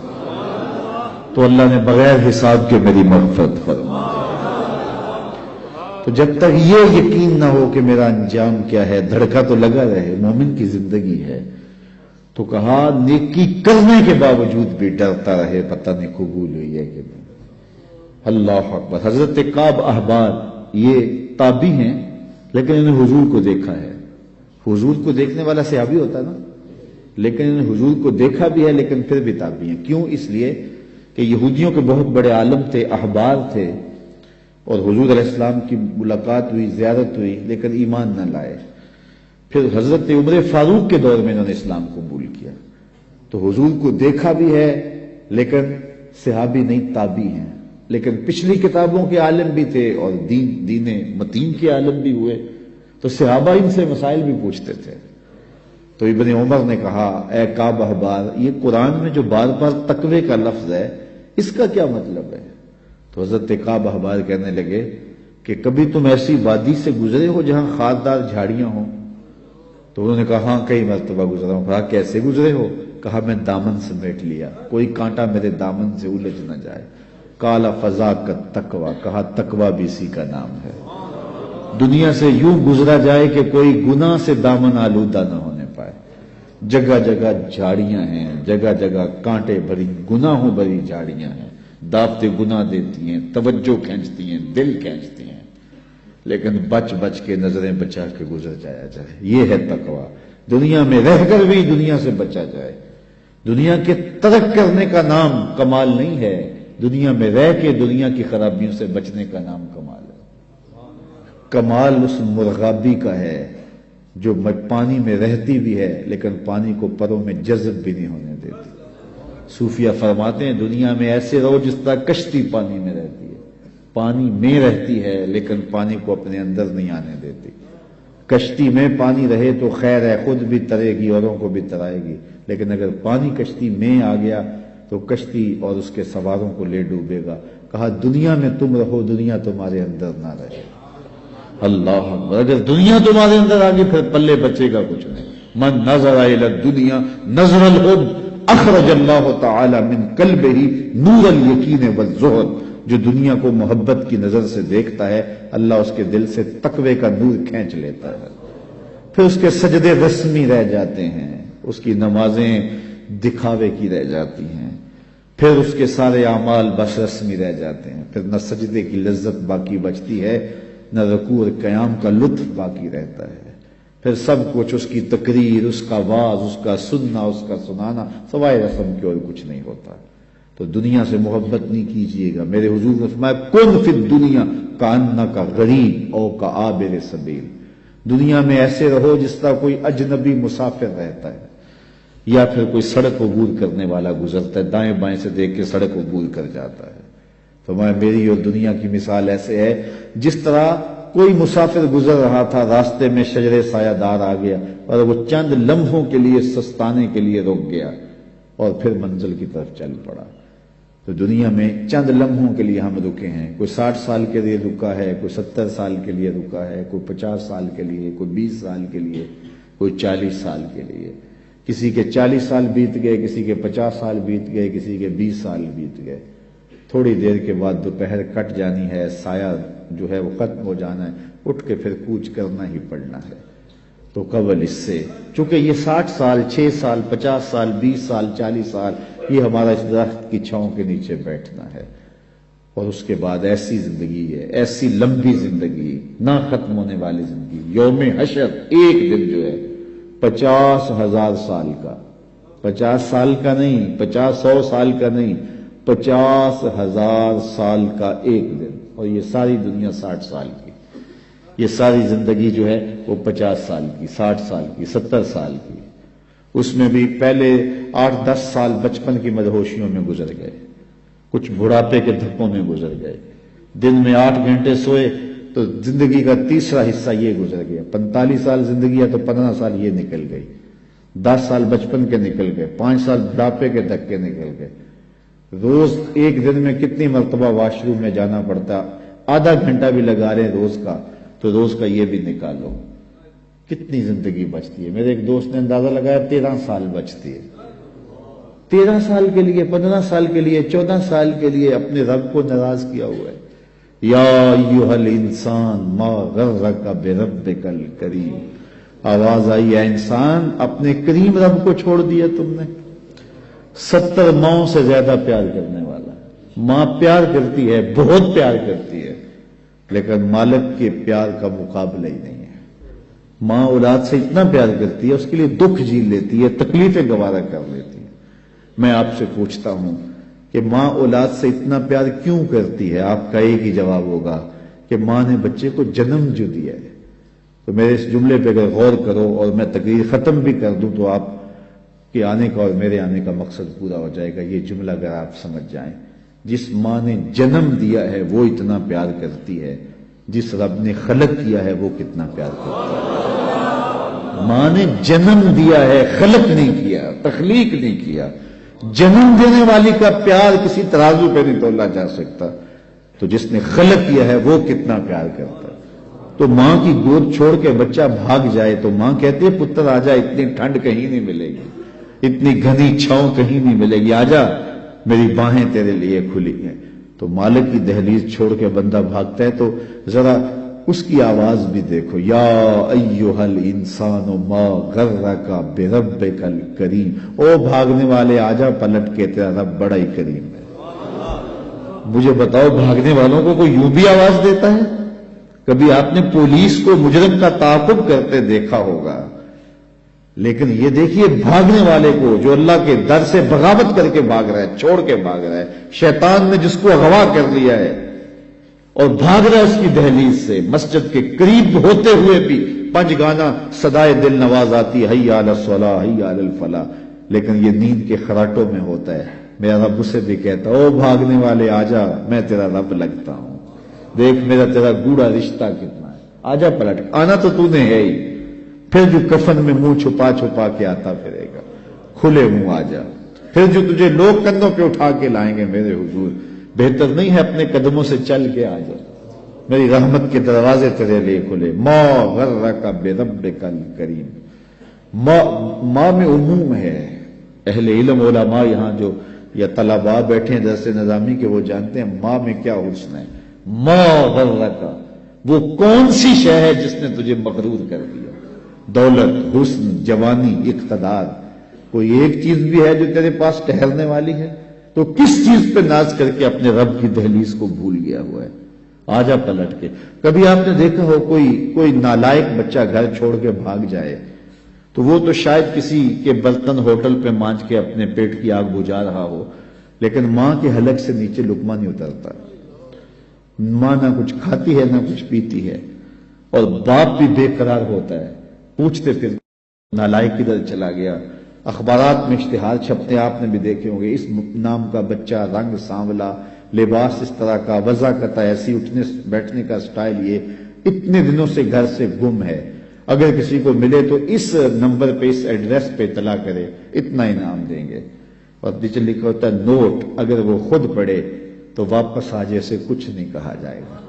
تو اللہ نے بغیر حساب کے میری مغفرت فرما۔ تو جب تک یہ یقین نہ ہو کہ میرا انجام کیا ہے، دھڑکا تو لگا رہے، مومن کی زندگی ہے۔ تو کہا نیکی کرنے کے باوجود بھی ڈرتا رہے پتہ نہیں قبول ہوئی ہے کہ نہیں۔ اللہ اکبر۔ حضرت کعب احبار یہ تابعی ہیں لیکن انہیں حضور کو دیکھا ہے۔ حضور کو دیکھنے والا صحابی ہوتا ہے نا، لیکن انہیں حضور کو دیکھا بھی ہے لیکن پھر بھی تابعی ہیں۔ کیوں؟ اس لیے کہ یہودیوں کے بہت بڑے عالم تھے، احبار تھے، اور حضور علیہ السلام کی ملاقات ہوئی، زیارت ہوئی، لیکن ایمان نہ لائے۔ پھر حضرت عمر فاروق کے دور میں انہوں نے اسلام قبول کیا۔ تو حضور کو دیکھا بھی ہے لیکن صحابی نہیں، تابعی ہیں، لیکن پچھلی کتابوں کے عالم بھی تھے اور دین متین کے عالم بھی ہوئے، تو صحابہ ان سے مسائل بھی پوچھتے تھے۔ تو ابن عمر نے کہا اے کعب احبار یہ قرآن میں جو بار بار تقوی کا لفظ ہے اس کا کیا مطلب ہے؟ تو حضرت کعب احبار کہنے لگے کہ کبھی تم ایسی وادی سے گزرے ہو جہاں خاردار جھاڑیاں ہوں؟ تو انہوں نے کہا ہاں کئی مرتبہ گزرا ہوں۔ کہا کیسے گزرے ہو؟ کہا میں دامن سمیٹ لیا، کوئی کانٹا میرے دامن سے الجھ نہ جائے۔ کالا فضا کا تقوی، کہا تقوی بھی اسی کا نام ہے، دنیا سے یوں گزرا جائے کہ کوئی گناہ سے دامن آلودہ نہ ہونے پائے۔ جگہ جگہ جھاڑیاں ہیں، جگہ جگہ کانٹے بھری گناہوں بھری جھاڑیاں ہیں، دعوتیں گناہ دیتی ہیں، توجہ کھینچتی ہیں، دل کھینچتی ہیں، لیکن بچ بچ کے نظریں بچا کے گزر جایا جائے۔ یہ ہے تقوی، دنیا میں رہ کر بھی دنیا سے بچا جائے۔ دنیا کے ترک کرنے کا نام کمال نہیں ہے، دنیا میں رہ کے دنیا کی خرابیوں سے بچنے کا نام کمال ہے۔ کمال اس مرغابی کا ہے جو پانی میں رہتی بھی ہے لیکن پانی کو پروں میں جذب بھی نہیں ہونے دیتی۔ صوفیہ فرماتے ہیں دنیا میں ایسے رہو جس طرح کشتی پانی میں رہتی ہے، پانی میں رہتی ہے لیکن پانی کو اپنے اندر نہیں آنے دیتی۔ کشتی میں پانی رہے تو خیر ہے، خود بھی ترے گی اوروں کو بھی ترائے گی، لیکن اگر پانی کشتی میں آ گیا تو کشتی اور اس کے سواروں کو لے ڈوبے گا۔ کہا دنیا میں تم رہو، دنیا تمہارے اندر نہ رہے۔ اللہ اکبر۔ اگر دنیا تمہارے اندر آ گئی پھر پلے بچے گا کچھ نہیں۔ من نظر الی الدنیا نظر الحب اخرج اللہ تعالی من قلبہ نور الیقین والزہد، جو دنیا کو محبت کی نظر سے دیکھتا ہے اللہ اس کے دل سے تقوی کا نور کھینچ لیتا ہے، پھر اس کے سجدے رسمی رہ جاتے ہیں، اس کی نمازیں دکھاوے کی رہ جاتی ہیں، پھر اس کے سارے اعمال بس رسمی رہ جاتے ہیں، پھر نہ سجدے کی لذت باقی بچتی ہے، نہ رکوع اور قیام کا لطف باقی رہتا ہے، پھر سب کچھ اس کی تقریر، اس کا واعظ، اس کا سننا، اس کا سنانا سوائے رسم کے اور کچھ نہیں ہوتا۔ تو دنیا سے محبت نہیں کیجیے گا۔ میرے حضور نے فرمایا کن فی الدنیا کانک غریب او کعابر سبیل، دنیا میں ایسے رہو جس طرح کوئی اجنبی مسافر رہتا ہے یا پھر کوئی سڑک عبور کرنے والا گزرتا ہے، دائیں بائیں سے دیکھ کے سڑک عبور کر جاتا ہے۔ فرمایا میری اور دنیا کی مثال ایسے ہے جس طرح کوئی مسافر گزر رہا تھا، راستے میں شجر سایہ دار آ گیا اور وہ چند لمحوں کے لیے سستانے کے لیے رک گیا اور پھر منزل کی طرف چل پڑا۔ تو دنیا میں چند لمحوں کے لیے ہم رکے ہیں، کوئی 60 سال کے لیے رکا ہے، کوئی 70 سال کے لیے رکا ہے، کوئی 50 سال کے لیے، کوئی 20 سال کے لیے، کوئی 40 سال کے لیے۔ کسی کے 40 سال بیت گئے، کسی کے 50 سال بیت گئے، کسی کے 20 سال بیت گئے۔ تھوڑی دیر کے بعد دوپہر کٹ جانی ہے، سایہ جو ہے وہ ختم ہو جانا ہے، اٹھ کے پھر کوچ کرنا ہی پڑنا ہے۔ تو قبل اس سے چونکہ یہ 60 سال، 6 سال، 50 سال، 20 سال، 40 سال یہ ہمارا اس درخت کی چھاؤں کے نیچے بیٹھنا ہے، اور اس کے بعد ایسی زندگی ہے، ایسی لمبی زندگی، نہ ختم ہونے والی زندگی۔ یوم حشر ایک دن جو ہے 50,000 سال کا، 50 سال کا نہیں، 50-100 سال کا نہیں، 50,000 سال کا ایک دن، اور یہ ساری دنیا 60 سال کی، یہ ساری زندگی جو ہے وہ 50 سال کی، 60 سال کی، 70 سال کی۔ اس میں بھی پہلے 8-10 سال بچپن کی مدہوشیوں میں گزر گئے، کچھ بڑھاپے کے دھکوں میں گزر گئے، دن میں 8 گھنٹے سوئے تو زندگی کا تیسرا حصہ یہ گزر گیا۔ 45 سال زندگی ہے تو 15 سال یہ نکل گئی، 10 سال بچپن کے نکل گئے، 5 سال بڑھاپے کے دھکے نکل گئے۔ روز ایک دن میں کتنی مرتبہ واش روم میں جانا پڑتا، آدھا گھنٹہ بھی لگا رہے روز کا تو روز کا یہ بھی نکالو، کتنی زندگی بچتی ہے۔ میرے ایک دوست نے اندازہ لگایا 13 سال بچتی ہے، 13 سال کے لیے، 15 سال کے لیے، 14 سال کے لیے اپنے رب کو ناراض کیا ہوا ہے۔ یا ایھا الانسان ما غرک بربک الکریم، آواز آئی ہے انسان اپنے کریم رب کو چھوڑ دیا تم نے۔ 70 ماؤں سے زیادہ پیار کرنے والا، ماں پیار کرتی ہے، بہت پیار کرتی ہے، لیکن مالک کے پیار کا مقابلہ ہی نہیں ہے۔ ماں اولاد سے اتنا پیار کرتی ہے، اس کے لیے دکھ جھیل لیتی ہے، تکلیفیں گوارا کر لیتی ہے۔ میں آپ سے پوچھتا ہوں کہ ماں اولاد سے اتنا پیار کیوں کرتی ہے؟ آپ کا ایک ہی جواب ہوگا کہ ماں نے بچے کو جنم جو دیا ہے۔ تو میرے اس جملے پہ اگر غور کرو اور میں تقریر ختم بھی کر دوں تو آپ کے آنے کا اور میرے آنے کا مقصد پورا ہو جائے گا۔ یہ جملہ اگر آپ سمجھ جائیں، جس ماں نے جنم دیا ہے وہ اتنا پیار کرتی ہے، جس رب نے خلق کیا ہے وہ کتنا پیار کرتا ہے۔ ماں نے جنم دیا ہے، خلق نہیں کیا، تخلیق نہیں کیا۔ جنم دینے والی کا پیار کسی ترازو پہ نہیں تولا جا سکتا، تو جس نے خلق کیا ہے وہ کتنا پیار کرتا ہے۔ تو ماں کی گود چھوڑ کے بچہ بھاگ جائے تو ماں کہتی ہے پتر آجا، اتنی ٹھنڈ کہیں نہیں ملے گی، اتنی گھنی چھاؤں کہیں نہیں ملے گی، آجا میری باہیں تیرے لیے کھلی ہیں۔ تو مالک کی دہلیز چھوڑ کے بندہ بھاگتا ہے تو ذرا اس کی آواز بھی دیکھو، یا ایھا الانسان ما غرک بربک الکریم، او بھاگنے والے آجا پلٹ کے، تیرا رب بڑا ہی کریم ہے۔ مجھے بتاؤ بھاگنے والوں کو کوئی یوں بھی آواز دیتا ہے؟ کبھی آپ نے پولیس کو مجرم کا تعاقب کرتے دیکھا ہوگا، لیکن یہ دیکھیے بھاگنے والے کو جو اللہ کے در سے بغاوت کر کے بھاگ رہا ہے، چھوڑ کے بھاگ رہا ہے، شیطان نے جس کو اغوا کر لیا ہے اور بھاگ رہا ہے اس کی دہلیز سے، مسجد کے قریب ہوتے ہوئے بھی 5 گانا صدائے دل نواز آتی ہے، حی علی الصلاۃ حی علی الفلاح، لیکن یہ نیند کے خراٹوں میں ہوتا ہے۔ میرا رب اسے بھی کہتا او بھاگنے والے آجا، میں تیرا رب لگتا ہوں، دیکھ میرا تیرا گوڑا رشتہ کتنا ہے، آجا پلٹ، آنا تو تو نے ہے ہی، پھر جو کفن میں منہ چھپا چھپا کے آتا پھرے گا، کھلے منہ آجا، پھر جو تجھے لوگ کندھوں پہ اٹھا کے لائیں گے میرے حضور، بہتر نہیں ہے اپنے قدموں سے چل کے آجا، میری رحمت کے دروازے تیرے لیے کھلے۔ ما غرک بربک الکریم، ماں میں عموم ہے، اہل علم علماء یہاں جو یا طلباء بیٹھے ہیں درس نظامی کے وہ جانتے ہیں ماں میں کیا حسن ہے۔ ما غرک، وہ کون سی شے ہے جس نے تجھے مغرور کر دیا؟ دولت، حسن، جوانی، اقتدار، کوئی ایک چیز بھی ہے جو تیرے پاس ٹھہرنے والی ہے؟ تو کس چیز پہ ناز کر کے اپنے رب کی دہلیز کو بھول گیا ہوا ہے؟ آجا پلٹ کے. کبھی آپ نے دیکھا ہو کوئی نالائق بچہ گھر چھوڑ کے بھاگ جائے تو وہ تو شاید کسی کے برتن ہوٹل پہ مانج کے اپنے پیٹ کی آگ بجھا رہا ہو، لیکن ماں کے حلق سے نیچے لقمہ نہیں اترتا. ماں نہ کچھ کھاتی ہے نہ کچھ پیتی ہے، اور باپ بھی بے قرار ہوتا ہے، پوچھتے پھر نالائق کدھر چلا گیا. اخبارات میں اشتہار چھپتے آپ نے بھی دیکھے ہوں گے، اس نام کا بچہ، رنگ سانولا، لباس اس طرح کا، وضاقت ایسی، اٹھنے بیٹھنے کا سٹائل یہ، اتنے دنوں سے گھر سے گم ہے، اگر کسی کو ملے تو اس نمبر پہ، اس ایڈریس پہ اطلاع کرے، اتنا انعام دیں گے. اور نیچے لکھا ہوتا ہے نوٹ، اگر وہ خود پڑھے تو واپس آ جیسے کچھ نہیں کہا جائے گا.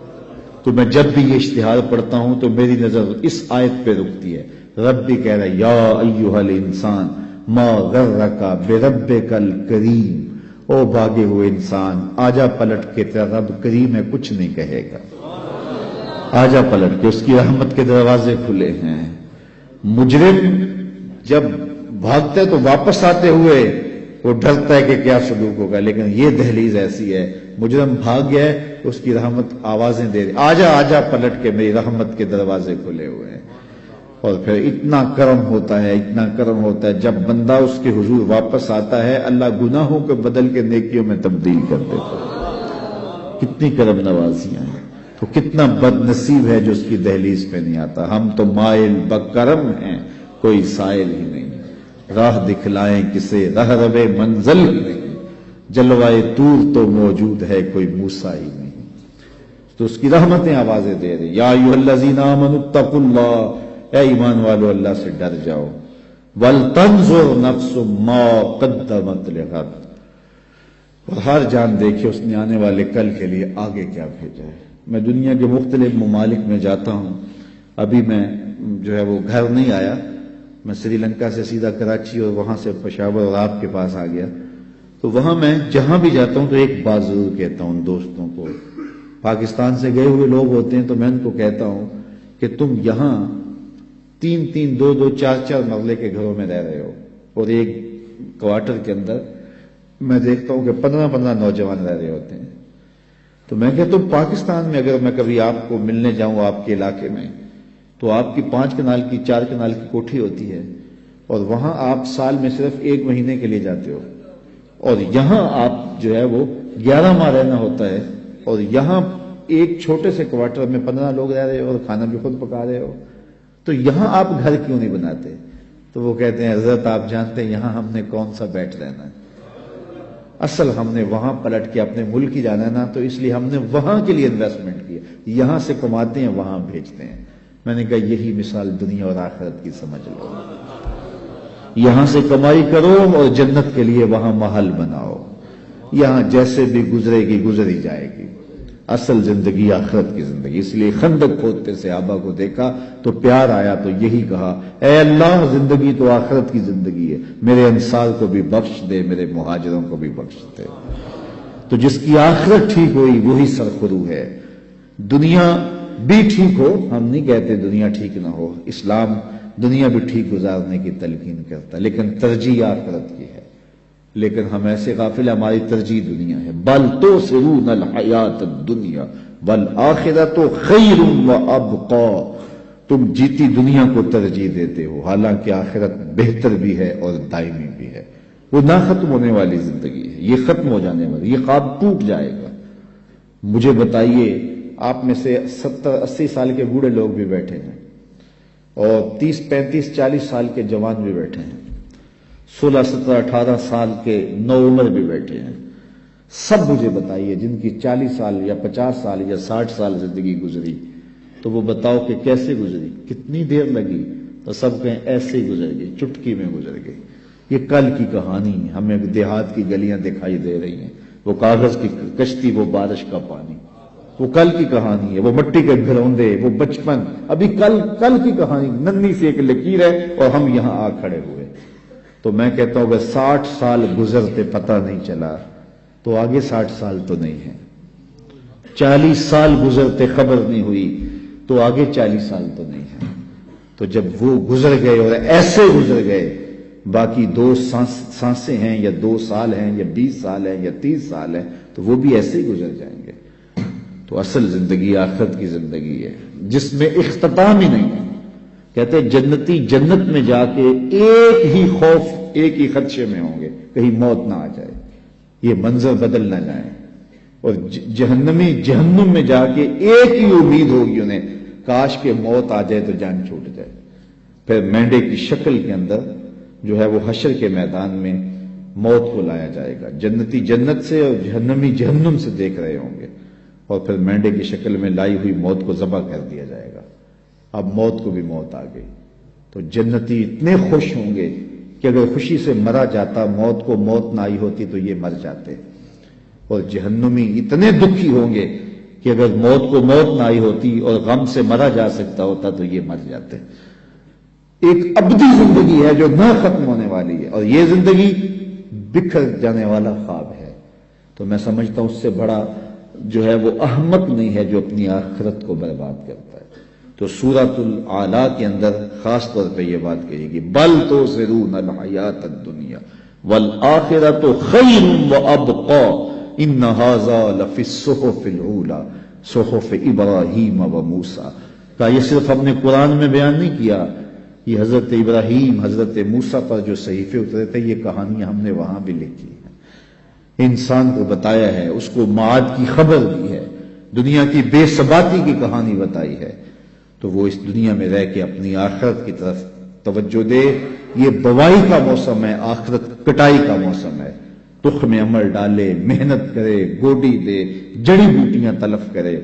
تو میں جب بھی یہ اشتہار پڑھتا ہوں تو میری نظر اس آیت پہ رکتی ہے. رب بھی کہہ رہا ہے یا ایھا الانسان ما غرک بربک الکریم، او بھاگے ہوئے انسان، آجا پلٹ کے تیرا رب کریم ہے، کچھ نہیں کہے گا. آجا پلٹ کے، اس کی رحمت کے دروازے کھلے ہیں. مجرم جب بھاگتا ہے تو واپس آتے ہوئے وہ ڈرتا ہے کہ کیا سلوک ہوگا، لیکن یہ دہلیز ایسی ہے، مجرم بھاگ گیا ہے، اس کی رحمت آوازیں دے رہی، آجا آجا پلٹ کے، میری رحمت کے دروازے کھلے ہوئے ہیں. اور پھر اتنا کرم ہوتا ہے، اتنا کرم ہوتا ہے، جب بندہ اس کے حضور واپس آتا ہے اللہ گناہوں کو بدل کے نیکیوں میں تبدیل کر دیتا ہے. کتنی کرم نوازیاں ہیں. تو کتنا بد نصیب ہے جو اس کی دہلیز پہ نہیں آتا. ہم تو مائل بکرم ہیں، کوئی سائل ہی نہیں، راہ دکھلائیں کسے راہ روے منزل ہی نہیں، جلوائے طور تو موجود ہے کوئی موسیٰ ہی نہیں. تو اس کی رحمتیں آوازیں دے رہی، یا ایھا الذین آمنوا اتقوا اللہ، اے ایمان والو اللہ سے ڈر جاؤ. وَلْتَنْظُرْ نَفْسٌ مَا قَدَّمَتْ لِغَدٍ، اور ہر جان دیکھے اس نے آنے والے کل کے لیے آگے کیا بھیجا ہے. میں دنیا کے مختلف ممالک میں جاتا ہوں. ابھی میں جو ہے وہ گھر نہیں آیا، میں سری لنکا سے سیدھا کراچی اور وہاں سے پشاور اور آپ کے پاس آ گیا. تو وہاں میں جہاں بھی جاتا ہوں تو ایک بات ضرور کہتا ہوں دوستوں کو، پاکستان سے گئے ہوئے لوگ ہوتے ہیں تو میں ان کو کہتا ہوں کہ تم یہاں 3-3 2-2 4-4 مرلے کے گھروں میں رہ رہے ہو، اور ایک کوارٹر کے اندر میں دیکھتا ہوں کہ 15-15 نوجوان رہ رہے ہوتے ہیں. تو میں کہتا ہوں پاکستان میں اگر میں کبھی آپ کو ملنے جاؤں آپ کے علاقے میں تو آپ کی 5 کنال کی 4 کنال کی کوٹھی ہوتی ہے، اور وہاں آپ سال میں صرف 1 مہینے کے لیے جاتے ہو، اور یہاں آپ جو ہے وہ 11 ماہ رہنا ہوتا ہے، اور یہاں ایک چھوٹے سے کوارٹر میں 15 لوگ رہ رہے ہو اور کھانا بھی خود پکا رہے ہو. تو یہاں آپ گھر کیوں نہیں بناتے؟ تو وہ کہتے ہیں حضرت آپ جانتے ہیں یہاں ہم نے کون سا بیٹھ رہنا ہے، اصل ہم نے وہاں پلٹ کے اپنے ملک ہی جانا ہے نا، تو اس لیے ہم نے وہاں کے لیے انویسٹمنٹ کیا، یہاں سے کماتے ہیں وہاں بھیجتے ہیں. میں نے کہا یہی مثال دنیا اور آخرت کی سمجھ لو، یہاں سے کمائی کرو اور جنت کے لیے وہاں محل بناؤ. یہاں جیسے بھی گزرے گی گزری جائے گی، اصل زندگی آخرت کی زندگی. اس لیے خندق کھودتے صحابہ کو دیکھا تو پیار آیا تو یہی کہا، اے اللہ زندگی تو آخرت کی زندگی ہے، میرے انصار کو بھی بخش دے، میرے مہاجروں کو بھی بخش دے. تو جس کی آخرت ٹھیک ہوئی وہی سرخرو ہے. دنیا بھی ٹھیک ہو، ہم نہیں کہتے دنیا ٹھیک نہ ہو، اسلام دنیا بھی ٹھیک گزارنے کی تلقین کرتا، لیکن ترجیح آخرت کی ہے. لیکن ہم ایسے غافل، ہماری ترجیح دنیا ہے. بل تؤثرون الحیات الدنیا والآخرۃ خیر وابقی، تم جیتی دنیا کو ترجیح دیتے ہو، حالانکہ آخرت بہتر بھی ہے اور دائمی بھی ہے. وہ نہ ختم ہونے والی زندگی ہے، یہ ختم ہو جانے والی، یہ خواب ٹوٹ جائے گا. مجھے بتائیے، آپ میں سے 70-80 سال کے بوڑھے لوگ بھی بیٹھے ہیں، اور 30-35-40 سال کے جوان بھی بیٹھے ہیں، 16-17-18 سال کے نوعمر بھی بیٹھے ہیں. سب مجھے بتائیے جن کی 40 سال یا 50 سال یا 60 سال زندگی گزری، تو وہ بتاؤ کہ کیسے گزری، کتنی دیر لگی؟ تو سب کہیں ایسے ہی گزر گئی، چٹکی میں گزر گئی. یہ کل کی کہانی، ہمیں دیہات کی گلیاں دکھائی دے رہی ہیں، وہ کاغذ کی کشتی، وہ بارش کا پانی، وہ کل کی کہانی ہے. وہ مٹی کے گھروندے، وہ بچپن، ابھی کل کی کہانی، ننھی سی ایک لکیر ہے اور ہم یہاں آ کھڑے ہوئے. تو میں کہتا ہوں کہ 60 سال گزرتے پتہ نہیں چلا تو آگے 60 سال تو نہیں ہے. 40 سال گزرتے خبر نہیں ہوئی تو آگے 40 سال تو نہیں ہے. تو جب وہ گزر گئے اور ایسے گزر گئے باقی 2 سانسیں ہیں یا 2 سال ہیں یا 20 سال ہیں یا 30 سال ہیں تو وہ بھی ایسے ہی گزر جائیں گے. تو اصل زندگی آخرت کی زندگی ہے جس میں اختتام ہی نہیں ہے. کہتے ہیں جنتی جنت میں جا کے ایک ہی خوف ایک ہی خدشے میں ہوں گے کہیں موت نہ آ جائے, یہ منظر بدل نہ جائے. اور جہنمی جہنم میں جا کے ایک ہی امید ہوگی انہیں, کاش کہ موت آ جائے تو جان چھوٹ جائے. پھر مینڈے کی شکل کے اندر جو ہے وہ حشر کے میدان میں موت کو لایا جائے گا. جنتی جنت سے اور جہنمی جہنم سے دیکھ رہے ہوں گے, اور پھر مینڈے کی شکل میں لائی ہوئی موت کو ذبح کر دیا جائے گا. اب موت کو بھی موت آ گئی تو جنتی اتنے خوش ہوں گے کہ اگر خوشی سے مرا جاتا, موت کو موت نہ آئی ہوتی تو یہ مر جاتے. اور جہنمی اتنے دکھی ہوں گے کہ اگر موت کو موت نہ آئی ہوتی اور غم سے مرا جا سکتا ہوتا تو یہ مر جاتے. ایک ابدی زندگی ہے جو نہ ختم ہونے والی ہے, اور یہ زندگی بکھر جانے والا خواب ہے. تو میں سمجھتا ہوں اس سے بڑا جو ہے وہ احمق نہیں ہے جو اپنی آخرت کو برباد کرتا ہے. تو سورۃ الاعلیٰ کے اندر خاص طور پہ یہ بات کہی گی, بل تؤثرون الحیاۃ الدنیا والآخرۃ خیر وابقی ان ھذا لفی الصحف الاولی صحف ابراہیم وموسیٰ. کا یہ صرف ہم نے قرآن میں بیان نہیں کیا, یہ حضرت ابراہیم حضرت موسیٰ پر جو صحیفے اترے تھے یہ کہانیاں ہم نے وہاں بھی لکھی ہیں. انسان کو بتایا ہے, اس کو معاد کی خبر دی ہے, دنیا کی بے ثباتی کی کہانی بتائی ہے. تو وہ اس دنیا میں رہ کے اپنی آخرت کی طرف توجہ دے. یہ بوائی کا موسم ہے, آخرت کٹائی کا موسم ہے. تخم میں عمل ڈالے, محنت کرے, گوڈی دے, جڑی بوٹیاں تلف کرے,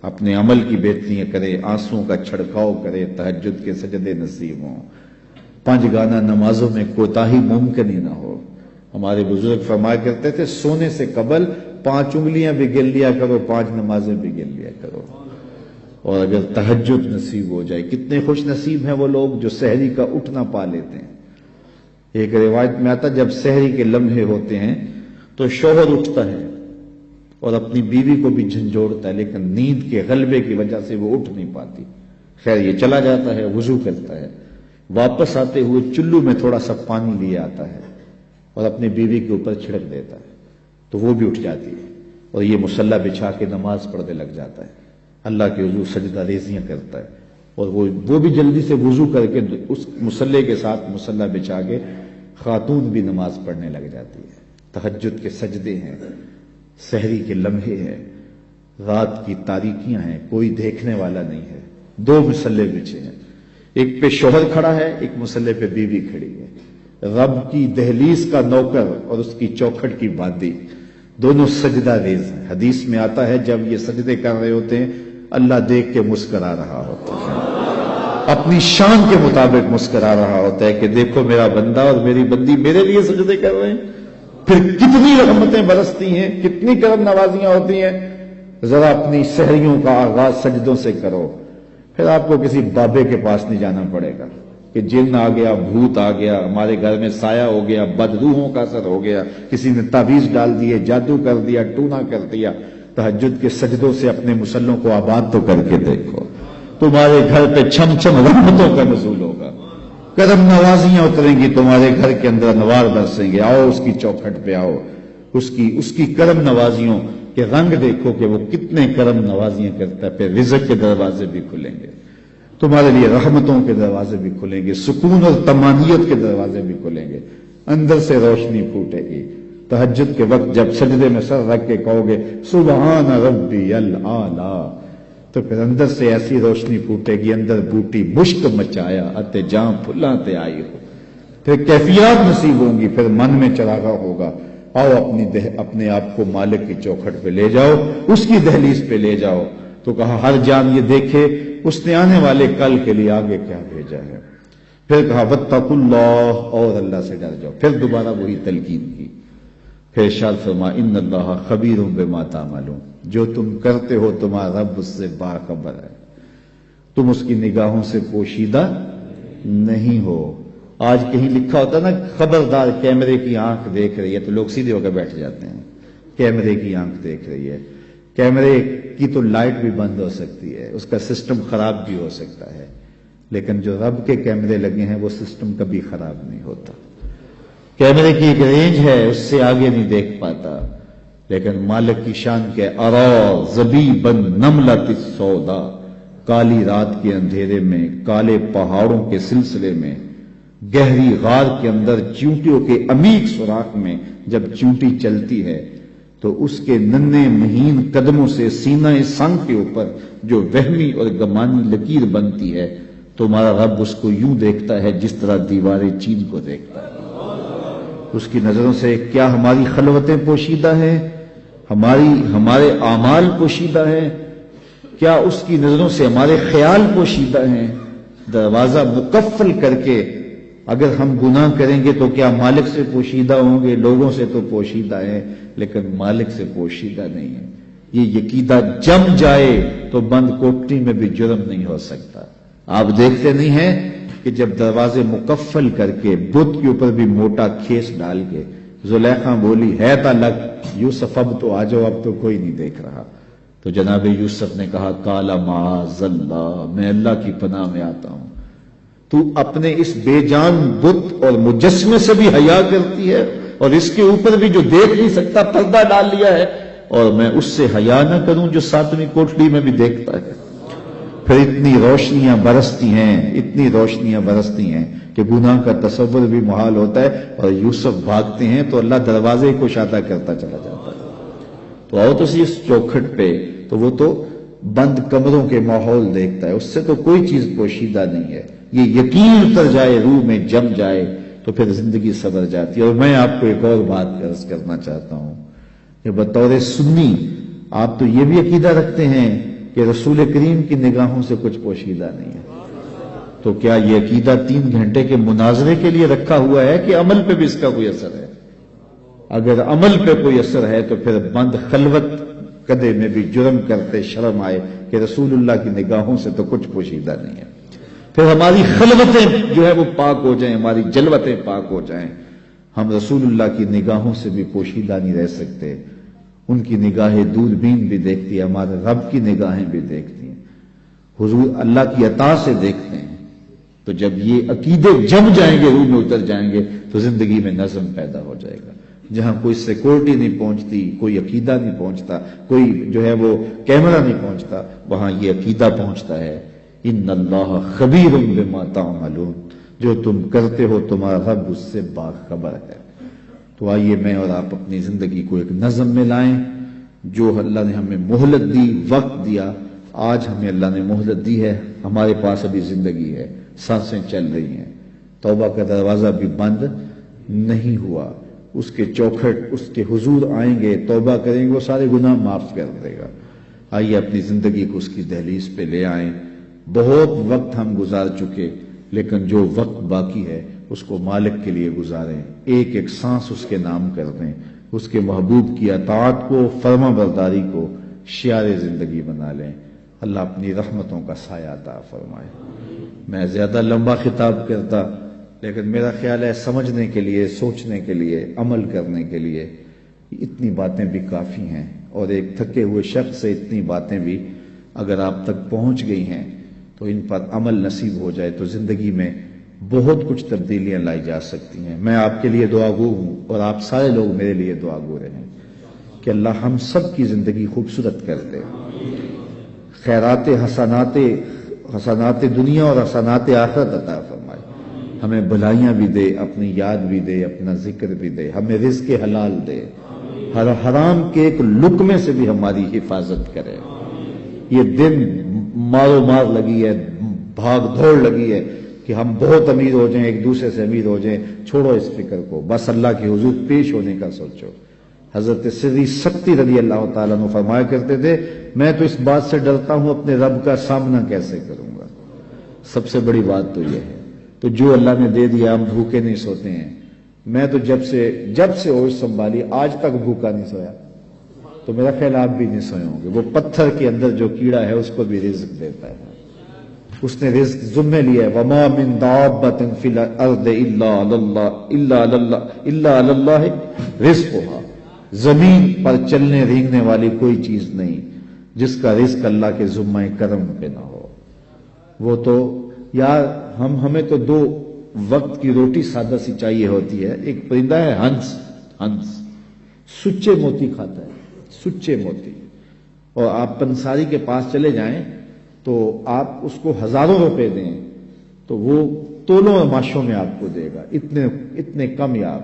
اپنے عمل کی بہتریاں کرے, آنسوں کا چھڑکاؤ کرے, تہجد کے سجدے نصیب ہوں. 5 گانا نمازوں میں کوتاہی ممکن ہی نہ ہو. ہمارے بزرگ فرمایا کرتے تھے سونے سے قبل 5 انگلیاں بھی گن لیا کرو, 5 نمازیں بھی گن لیا کرو. اور اگر تہجد نصیب ہو جائے, کتنے خوش نصیب ہیں وہ لوگ جو سحری کا اٹھنا پا لیتے ہیں. ایک روایت میں آتا جب سحری کے لمحے ہوتے ہیں تو شوہر اٹھتا ہے اور اپنی بیوی کو بھی جھنجھوڑتا ہے, لیکن نیند کے غلبے کی وجہ سے وہ اٹھ نہیں پاتی. خیر یہ چلا جاتا ہے, وضو کرتا ہے, واپس آتے ہوئے چلو میں تھوڑا سا پانی لے آتا ہے اور اپنی بیوی کے اوپر چھڑک دیتا ہے, تو وہ بھی اٹھ جاتی ہے اور یہ مصلی بچھا کے نماز پڑھنے لگ جاتا ہے. اللہ کے حضور سجدہ ریزیاں کرتا ہے, اور وہ بھی جلدی سے وضو کر کے اس مصلی کے ساتھ مصلی بچھا کے خاتون بھی نماز پڑھنے لگ جاتی ہے. تہجد کے سجدے ہیں, سحری کے لمحے ہیں, رات کی تاریکیاں ہیں, کوئی دیکھنے والا نہیں ہے. 2 مصلی بچھے ہیں, ایک پہ شوہر کھڑا ہے, ایک مصلی پہ بیوی کھڑی ہے. رب کی دہلیز کا نوکر اور اس کی چوکھٹ کی باندی دونوں سجدہ ریز ہیں. حدیث میں آتا ہے جب یہ سجدے کر رہے ہوتے ہیں اللہ دیکھ کے مسکرا رہا ہوتا ہے, اپنی شان کے مطابق مسکرا رہا ہوتا ہے کہ دیکھو میرا بندہ اور میری بندی میرے لیے سجدے کر رہے ہیں. پھر کتنی رحمتیں برستی ہیں, کتنی کرم نوازیاں ہوتی ہیں. ذرا اپنی سحریوں کا آغاز سجدوں سے کرو, پھر آپ کو کسی بابے کے پاس نہیں جانا پڑے گا کہ جن آ گیا, بھوت آ گیا, ہمارے گھر میں سایہ ہو گیا, بدروحوں کا اثر ہو گیا, کسی نے تعویذ ڈال دیے, جادو کر دیا, ٹونا کر دیا. تہجد کے سجدوں سے اپنے مسلوں کو آباد تو کر کے دیکھو, تمہارے گھر پہ چھم چھم رحمتوں کا نزول ہوگا, کرم نوازیاں اتریں گی تمہارے گھر کے اندر, انوار برسیں گے. آؤ اس کی چوکھٹ پہ آؤ, اس کی کرم نوازیوں کے رنگ دیکھو کہ وہ کتنے کرم نوازیاں کرتا ہے. پھر رزق کے دروازے بھی کھلیں گے تمہارے لیے, رحمتوں کے دروازے بھی کھلیں گے, سکون اور طمانینت کے دروازے بھی کھلیں گے, اندر سے روشنی پھوٹے گی. تہجد کے وقت جب سجدے میں سر رکھ کے کہو گے سبحان ربی الاعلی, تو پھر اندر سے ایسی روشنی پھوٹے گی, اندر بوٹی مشک مچایا اتے جاں پھلاں تے آئی ہو. پھر کیفیات نصیب ہوں گی, پھر من میں چراغا ہوگا. آؤ اپنے آپ کو مالک کی چوکھٹ پہ لے جاؤ, اس کی دہلیز پہ لے جاؤ. تو کہا ہر جان یہ دیکھے اس نے آنے والے کل کے لیے آگے کیا بھیجا ہے. پھر کہا واتقوا اللہ, اور اللہ سے ڈر جاؤ. پھر دوبارہ وہی تلقین کی. پھر ارشاد فرما ان اللہ خبیر بما تعملون, جو تم کرتے ہو تمہارا رب اس سے باخبر ہے, تم اس کی نگاہوں سے پوشیدہ نہیں ہو. آج کہیں لکھا ہوتا نا خبردار کیمرے کی آنکھ دیکھ رہی ہے, تو لوگ سیدھے ہو کے بیٹھ جاتے ہیں. کیمرے کی آنکھ دیکھ رہی ہے, کیمرے کی تو لائٹ بھی بند ہو سکتی ہے, اس کا سسٹم خراب بھی ہو سکتا ہے, لیکن جو رب کے کیمرے لگے ہیں وہ سسٹم کبھی خراب نہیں ہوتا. کیمرے کی ایک رینج ہے، اس سے آگے نہیں دیکھ پاتا، لیکن مالک کی شان کے ارا زبیبن نملۃ السودا، کالی رات کے اندھیرے میں، کالے پہاڑوں کے سلسلے میں، گہری غار کے اندر چیونٹیوں کے عمیق سوراخ میں جب چیونٹی چلتی ہے تو اس کے ننھے مہین قدموں سے سینہ سنگ کے اوپر جو وہمی اور گمانی لکیر بنتی ہے، تمہارا رب اس کو یوں دیکھتا ہے جس طرح دیوار چین کو دیکھتا ہے۔ اس کی نظروں سے کیا ہماری خلوتیں پوشیدہ ہیں، ہمارے اعمال پوشیدہ ہیں؟ کیا اس کی نظروں سے ہمارے خیال پوشیدہ ہیں؟ دروازہ مقفل کر کے اگر ہم گناہ کریں گے تو کیا مالک سے پوشیدہ ہوں گے؟ لوگوں سے تو پوشیدہ ہیں لیکن مالک سے پوشیدہ نہیں ہے۔ یہ عقیدہ جم جائے تو بند کوٹری میں بھی جرم نہیں ہو سکتا۔ آپ دیکھتے نہیں ہیں کہ جب دروازے مقفل کر کے بت کے اوپر بھی موٹا کھیس ڈال کے زلیخا بولی ہے تلک یوسف اب تو آ جاؤ، اب تو کوئی نہیں دیکھ رہا، تو جناب یوسف نے کہا کالا معاذ اللہ، میں اللہ کی پناہ میں آتا ہوں، تو اپنے اس بے جان بت اور مجسمے سے بھی حیا کرتی ہے اور اس کے اوپر بھی جو دیکھ نہیں سکتا پردہ ڈال لیا ہے، اور میں اس سے حیا نہ کروں جو ساتویں کوٹڑی میں بھی دیکھتا ہے۔ پھر اتنی روشنیاں برستی ہیں کہ گناہ کا تصور بھی محال ہوتا ہے، اور یوسف بھاگتے ہیں تو اللہ دروازے کو کشادہ کرتا چلا جاتا ہے۔ تو آؤ تو اس چوکھٹ پہ، تو وہ تو بند کمروں کے ماحول دیکھتا ہے، اس سے تو کوئی چیز پوشیدہ نہیں ہے۔ یہ یقین اتر جائے، روح میں جم جائے تو پھر زندگی سنور جاتی ہے۔ اور میں آپ کو ایک اور بات عرض کرنا چاہتا ہوں کہ بطور سنی آپ تو یہ بھی عقیدہ رکھتے ہیں کہ رسول کریم کی نگاہوں سے کچھ پوشیدہ نہیں ہے، تو کیا یہ عقیدہ 3 گھنٹے کے مناظرے کے لیے رکھا ہوا ہے کہ عمل پہ بھی اس کا کوئی اثر ہے؟ اگر عمل پہ کوئی اثر ہے تو پھر بند خلوت کدے میں بھی جرم کرتے شرم آئے کہ رسول اللہ کی نگاہوں سے تو کچھ پوشیدہ نہیں ہے۔ پھر ہماری خلوتیں جو ہے وہ پاک ہو جائیں، ہماری جلوتیں پاک ہو جائیں، ہم رسول اللہ کی نگاہوں سے بھی پوشیدہ نہیں رہ سکتے۔ ان کی نگاہیں دوربین بھی دیکھتی ہے، ہمارے رب کی نگاہیں بھی دیکھتی ہیں، حضور اللہ کی عطا سے دیکھتے ہیں۔ تو جب یہ عقیدے جم جائیں گے، روح میں اتر جائیں گے، تو زندگی میں نظم پیدا ہو جائے گا۔ جہاں کوئی سیکورٹی نہیں پہنچتی، کوئی عقیدہ نہیں پہنچتا، کوئی جو ہے وہ کیمرہ نہیں پہنچتا، وہاں یہ عقیدہ پہنچتا ہے ان اللہ خبیر بما تعملون، جو تم کرتے ہو تمہارا رب اس سے باخبر ہے۔ تو آئیے میں اور آپ اپنی زندگی کو ایک نظم میں لائیں۔ جو اللہ نے ہمیں مہلت دی، وقت دیا، آج ہمیں اللہ نے مہلت دی ہے، ہمارے پاس ابھی زندگی ہے، سانسیں چل رہی ہیں، توبہ کا دروازہ بھی بند نہیں ہوا، اس کے چوکھٹ اس کے حضور آئیں گے، توبہ کریں گے، وہ سارے گناہ معاف کر دے گا۔ آئیے اپنی زندگی کو اس کی دہلیز پہ لے آئیں۔ بہت وقت ہم گزار چکے، لیکن جو وقت باقی ہے اس کو مالک کے لیے گزاریں، ایک ایک سانس اس کے نام کر دیں، اس کے محبوب کی اطاعت کو، فرما برداری کو شعار زندگی بنا لیں۔ اللہ اپنی رحمتوں کا سایہ عطا فرمائے۔ میں زیادہ لمبا خطاب کرتا، لیکن میرا خیال ہے سمجھنے کے لیے، سوچنے کے لیے، عمل کرنے کے لیے اتنی باتیں بھی کافی ہیں، اور ایک تھکے ہوئے شخص سے اتنی باتیں بھی اگر آپ تک پہنچ گئی ہیں تو ان پر عمل نصیب ہو جائے تو زندگی میں بہت کچھ تبدیلیاں لائی جا سکتی ہیں۔ میں آپ کے لیے دعا گو ہوں، اور آپ سارے لوگ میرے لیے دعا گو رہے ہیں کہ اللہ ہم سب کی زندگی خوبصورت کر دے، خیرات حسنات دنیا اور حسنات آخرت عطا فرمائے، ہمیں بھلائیاں بھی دے، اپنی یاد بھی دے، اپنا ذکر بھی دے، ہمیں رزق حلال دے، ہر حرام کے ایک لقمے سے بھی ہماری حفاظت کرے۔ یہ دن مارو مار لگی ہے، بھاگ دوڑ لگی ہے کہ ہم بہت امیر ہو جائیں، ایک دوسرے سے امیر ہو جائیں، چھوڑو اس فکر کو، بس اللہ کے حضور پیش ہونے کا سوچو۔ حضرت سری سکتی رضی اللہ تعالیٰ عنہ فرمایا کرتے تھے، میں تو اس بات سے ڈرتا ہوں اپنے رب کا سامنا کیسے کروں گا۔ سب سے بڑی بات تو یہ ہے، تو جو اللہ نے دے دیا ہم بھوکے نہیں سوتے ہیں۔ میں تو جب سے ہوش سنبھالی آج تک بھوکا نہیں سویا، تو میرا خیال آپ بھی نہیں سوئے ہوں گے۔ وہ پتھر کے اندر جو کیڑا ہے اس کو بھی رزق دیتا ہے، اس نے رزق ذمہ لیا ہے۔ وَمَا مِن دَابَّةٍ فِي الْأَرْضِ إِلَّا عَلَى اللَّهِ رِزْقُهَا، زمین پر چلنے رینگنے والی کوئی چیز نہیں جس کا رزق اللہ کے ذمہ کرم پہ نہ ہو۔ وہ تو یار ہمیں تو دو وقت کی روٹی سادہ سی چاہیے ہوتی ہے. ایک پرندہ ہے ہنس سچے موتی کھاتا ہے, سچے موتی. اور آپ پنساری کے پاس چلے جائیں تو آپ اس کو ہزاروں روپے دیں تو وہ تولوں اور ماشوں میں آپ کو دے گا, اتنے کم یاب.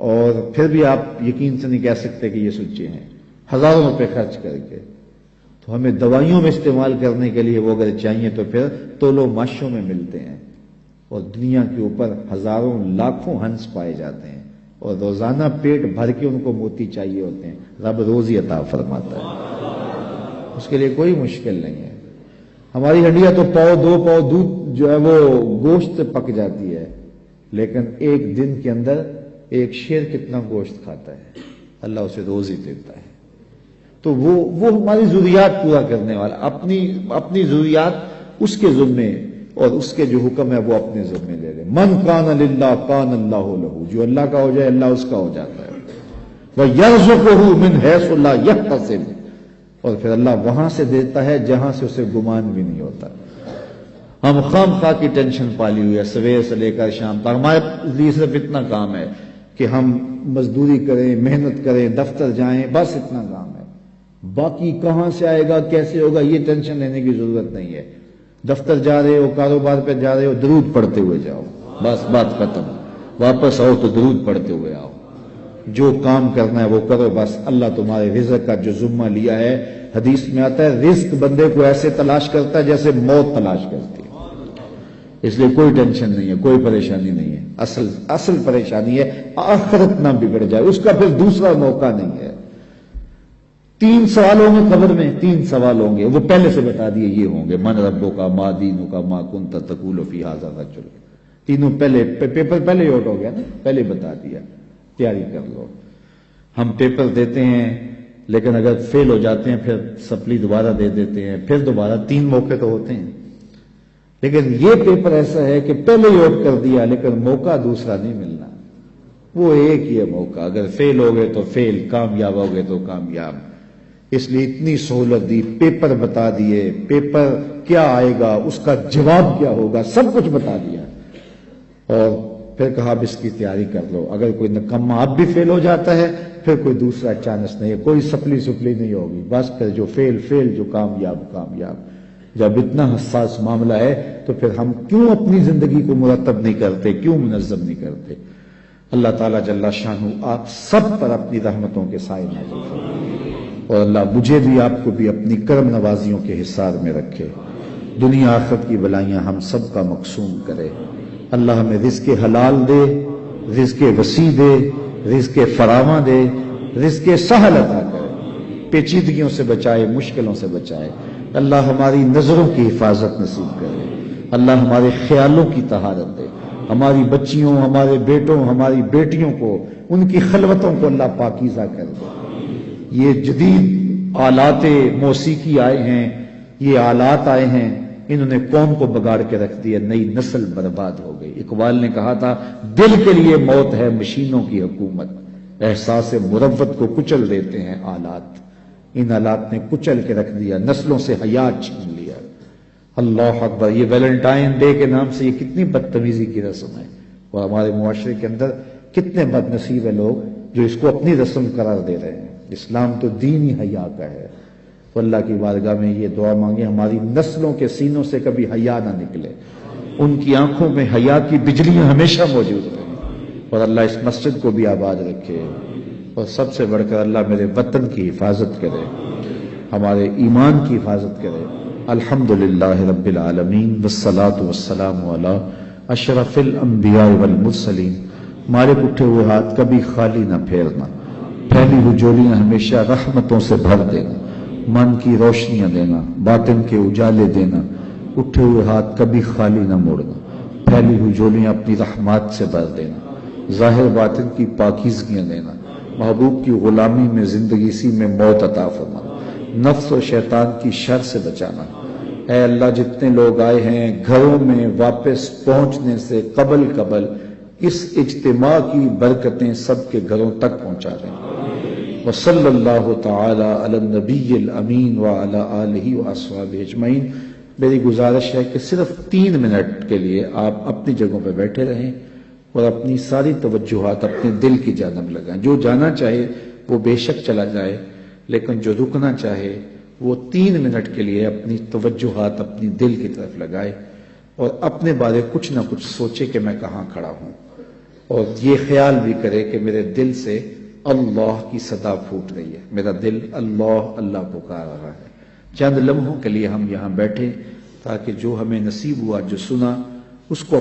اور پھر بھی آپ یقین سے نہیں کہہ سکتے کہ یہ سچے ہیں, ہزاروں روپے خرچ کر کے. تو ہمیں دوائیوں میں استعمال کرنے کے لیے وہ اگر چاہیے تو پھر تولوں ماشوں میں ملتے ہیں. اور دنیا کے اوپر ہزاروں لاکھوں ہنس پائے جاتے ہیں اور روزانہ پیٹ بھر کے ان کو موتی چاہیے ہوتے ہیں. رب روزی عطا فرماتا ہے, اس کے لیے کوئی مشکل نہیں ہے. ہماری ہڈیاں تو دو پاؤ دودھ جو ہے وہ گوشت سے پک جاتی ہے, لیکن ایک دن کے اندر ایک شیر کتنا گوشت کھاتا ہے, اللہ اسے روزی دیتا ہے. تو وہ ہماری ضروریات پورا کرنے والا, اپنی ضروریات اس کے ذمے اور اس کے جو حکم ہے وہ اپنے ذمے لے لے. من کان للہ کان اللہ لہ, جو اللہ کا ہو جائے اللہ اس کا ہو جاتا ہے. وَيَرْزُقُهُ مِنْ حَيْثُ لَا يَحْتَسِبُ, اور پھر اللہ وہاں سے دیتا ہے جہاں سے اسے گمان بھی نہیں ہوتا. ہم خواہ کی ٹینشن پالی ہوئی ہے سویر سے لے کر شام تک. ہمارے لیے صرف اتنا کام ہے کہ ہم مزدوری کریں, محنت کریں, دفتر جائیں, بس اتنا کام ہے. باقی کہاں سے آئے گا, کیسے ہوگا, یہ ٹینشن لینے کی ضرورت نہیں ہے. دفتر جا رہے ہو, کاروبار پہ جا رہے ہو, درود پڑھتے ہوئے جاؤ, بس بات ختم. واپس آؤ تو درود پڑھتے ہوئے آؤ. جو کام کرنا ہے وہ کرو, بس اللہ تمہارے رزق کا جو ذمہ لیا ہے, حدیث میں آتا ہے رزق بندے کو ایسے تلاش کرتا ہے جیسے موت تلاش کرتی ہے. اس لیے کوئی ٹینشن نہیں ہے, کوئی پریشانی نہیں ہے. اصل پریشانی ہے آخرت نہ بگڑ جائے, اس کا پھر دوسرا موقع نہیں ہے. 3 سوال ہوں گے قبر میں, 3 سوال ہوں گے, وہ پہلے سے بتا دیے یہ ہوں گے. من ربک ما دینک ما کنت تقول فی ھذا الرجل, تینوں پہلے پیپر پہلے ہی آؤٹ ہو گیا نا, پہلے بتا دیا, تیاری کر لو. ہم پیپر دیتے ہیں لیکن اگر فیل ہو جاتے ہیں پھر سپلی دوبارہ دے دیتے ہیں, پھر دوبارہ 3 موقع تو ہوتے ہیں. لیکن یہ پیپر ایسا ہے کہ پہلے ہی آؤٹ کر دیا لیکن موقع دوسرا نہیں ملنا, وہ ایک ہی ہے موقع. اگر فیل ہو گئے تو فیل, کامیاب ہو گئے تو کامیاب. اس لیے اتنی سہولت دی, پیپر بتا دیے, پیپر کیا آئے گا, اس کا جواب کیا ہوگا, سب کچھ بتا دیا. اور پھر کہا اب اس کی تیاری کر لو. اگر کوئی نکمہ اب بھی فیل ہو جاتا ہے پھر کوئی دوسرا چانس نہیں ہے, کوئی سپلی نہیں ہوگی, بس پھر جو فیل جو کامیاب. جب اتنا حساس معاملہ ہے تو پھر ہم کیوں اپنی زندگی کو مرتب نہیں کرتے, کیوں منظم نہیں کرتے. اللہ تعالیٰ جل شانہ آپ سب پر اپنی رحمتوں کے سائے نازل فرمائے, اور اللہ مجھے بھی آپ کو بھی اپنی کرم نوازیوں کے حصار میں رکھے. دنیا آخرت کی بلائیاں ہم سب کا مقسوم کرے. اللہ ہمیں رزق حلال دے, رزق وسیع دے, رزق فراواں دے, رزق سہل عطا کرے, پیچیدگیوں سے بچائے, مشکلوں سے بچائے. اللہ ہماری نظروں کی حفاظت نصیب کرے. اللہ ہمارے خیالوں کی طہارت دے. ہماری بچیوں, ہمارے بیٹوں, ہماری بیٹیوں کو, ان کی خلوتوں کو اللہ پاکیزہ کر دے. یہ جدید آلات موسیقی آئے ہیں, یہ آلات آئے ہیں, انہوں نے قوم کو بگاڑ کے رکھ دیا, نئی نسل برباد ہو گئی. اقبال نے کہا تھا دل کے لیے موت ہے مشینوں کی حکومت, احساس مروت کو کچل دیتے ہیں آلات. ان آلات نے کچل کے رکھ دیا, نسلوں سے حیات چھین لیا. اللہ اکبر. یہ ویلنٹائن ڈے کے نام سے یہ کتنی بدتمیزی کی رسم ہے, اور ہمارے معاشرے کے اندر کتنے بد نصیب ہے لوگ جو اس کو اپنی رسم قرار دے رہے ہیں. اسلام تو دین ہی حیا کا ہے. تو اللہ کی بارگاہ میں یہ دعا مانگے ہماری نسلوں کے سینوں سے کبھی حیا نہ نکلے, ان کی آنکھوں میں حیا کی بجلیاں ہمیشہ موجود رہیں, اور اللہ اس مسجد کو بھی آباد رکھے, اور سب سے بڑھ کر اللہ میرے وطن کی حفاظت کرے, ہمارے ایمان کی حفاظت کرے. الحمدللہ رب العالمین والصلاة والسلام علی اشرف الانبیاء والمرسلین. ہمارے اٹھے ہوئے ہاتھ کبھی خالی نہ پھیرنا, پھیلی ہوئی جولیاں ہمیشہ رحمتوں سے بھر دینا, من کی روشنیاں دینا, باطن کے اجالے دینا. اٹھے ہوئے ہاتھ کبھی خالی نہ موڑنا, پھیلی ہوئی جولیاں اپنی رحمات سے بھر دینا, ظاہر باطن کی پاکیزگیاں دینا. محبوب کی غلامی میں زندگی سی میں موت عطا فرمانا, نفس و شیطان کی شر سے بچانا. اے اللہ جتنے لوگ آئے ہیں گھروں میں واپس پہنچنے سے قبل اس اجتماع کی برکتیں سب کے گھروں تک پہنچا دیں. وصلی اللہ تعالی علی النبی الامین وعلی آلہ واصحابہ اجمعین. میری گزارش ہے کہ صرف 3 منٹ کے لیے آپ اپنی جگہوں پہ بیٹھے رہیں اور اپنی ساری توجہات اپنے دل کی جانب لگائیں. جو جانا چاہے وہ بے شک چلا جائے، لیکن جو رکنا چاہے وہ 3 منٹ کے لیے اپنی توجہات اپنی دل کی طرف لگائے اور اپنے بارے کچھ نہ کچھ سوچے کہ میں کہاں کھڑا ہوں، اور یہ خیال بھی کرے کہ میرے دل سے اللہ کی صدا پھوٹ رہی ہے، میرا دل اللہ اللہ پکار رہا ہے. چند لمحوں کے لیے ہم یہاں بیٹھے تاکہ جو ہمیں نصیب ہوا، جو سنا، اس کو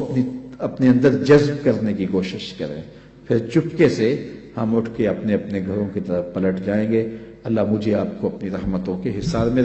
اپنے اندر جذب کرنے کی کوشش کریں. پھر چپکے سے ہم اٹھ کے اپنے اپنے گھروں کی طرف پلٹ جائیں گے. اللہ مجھے آپ کو اپنی رحمتوں کے حصار میں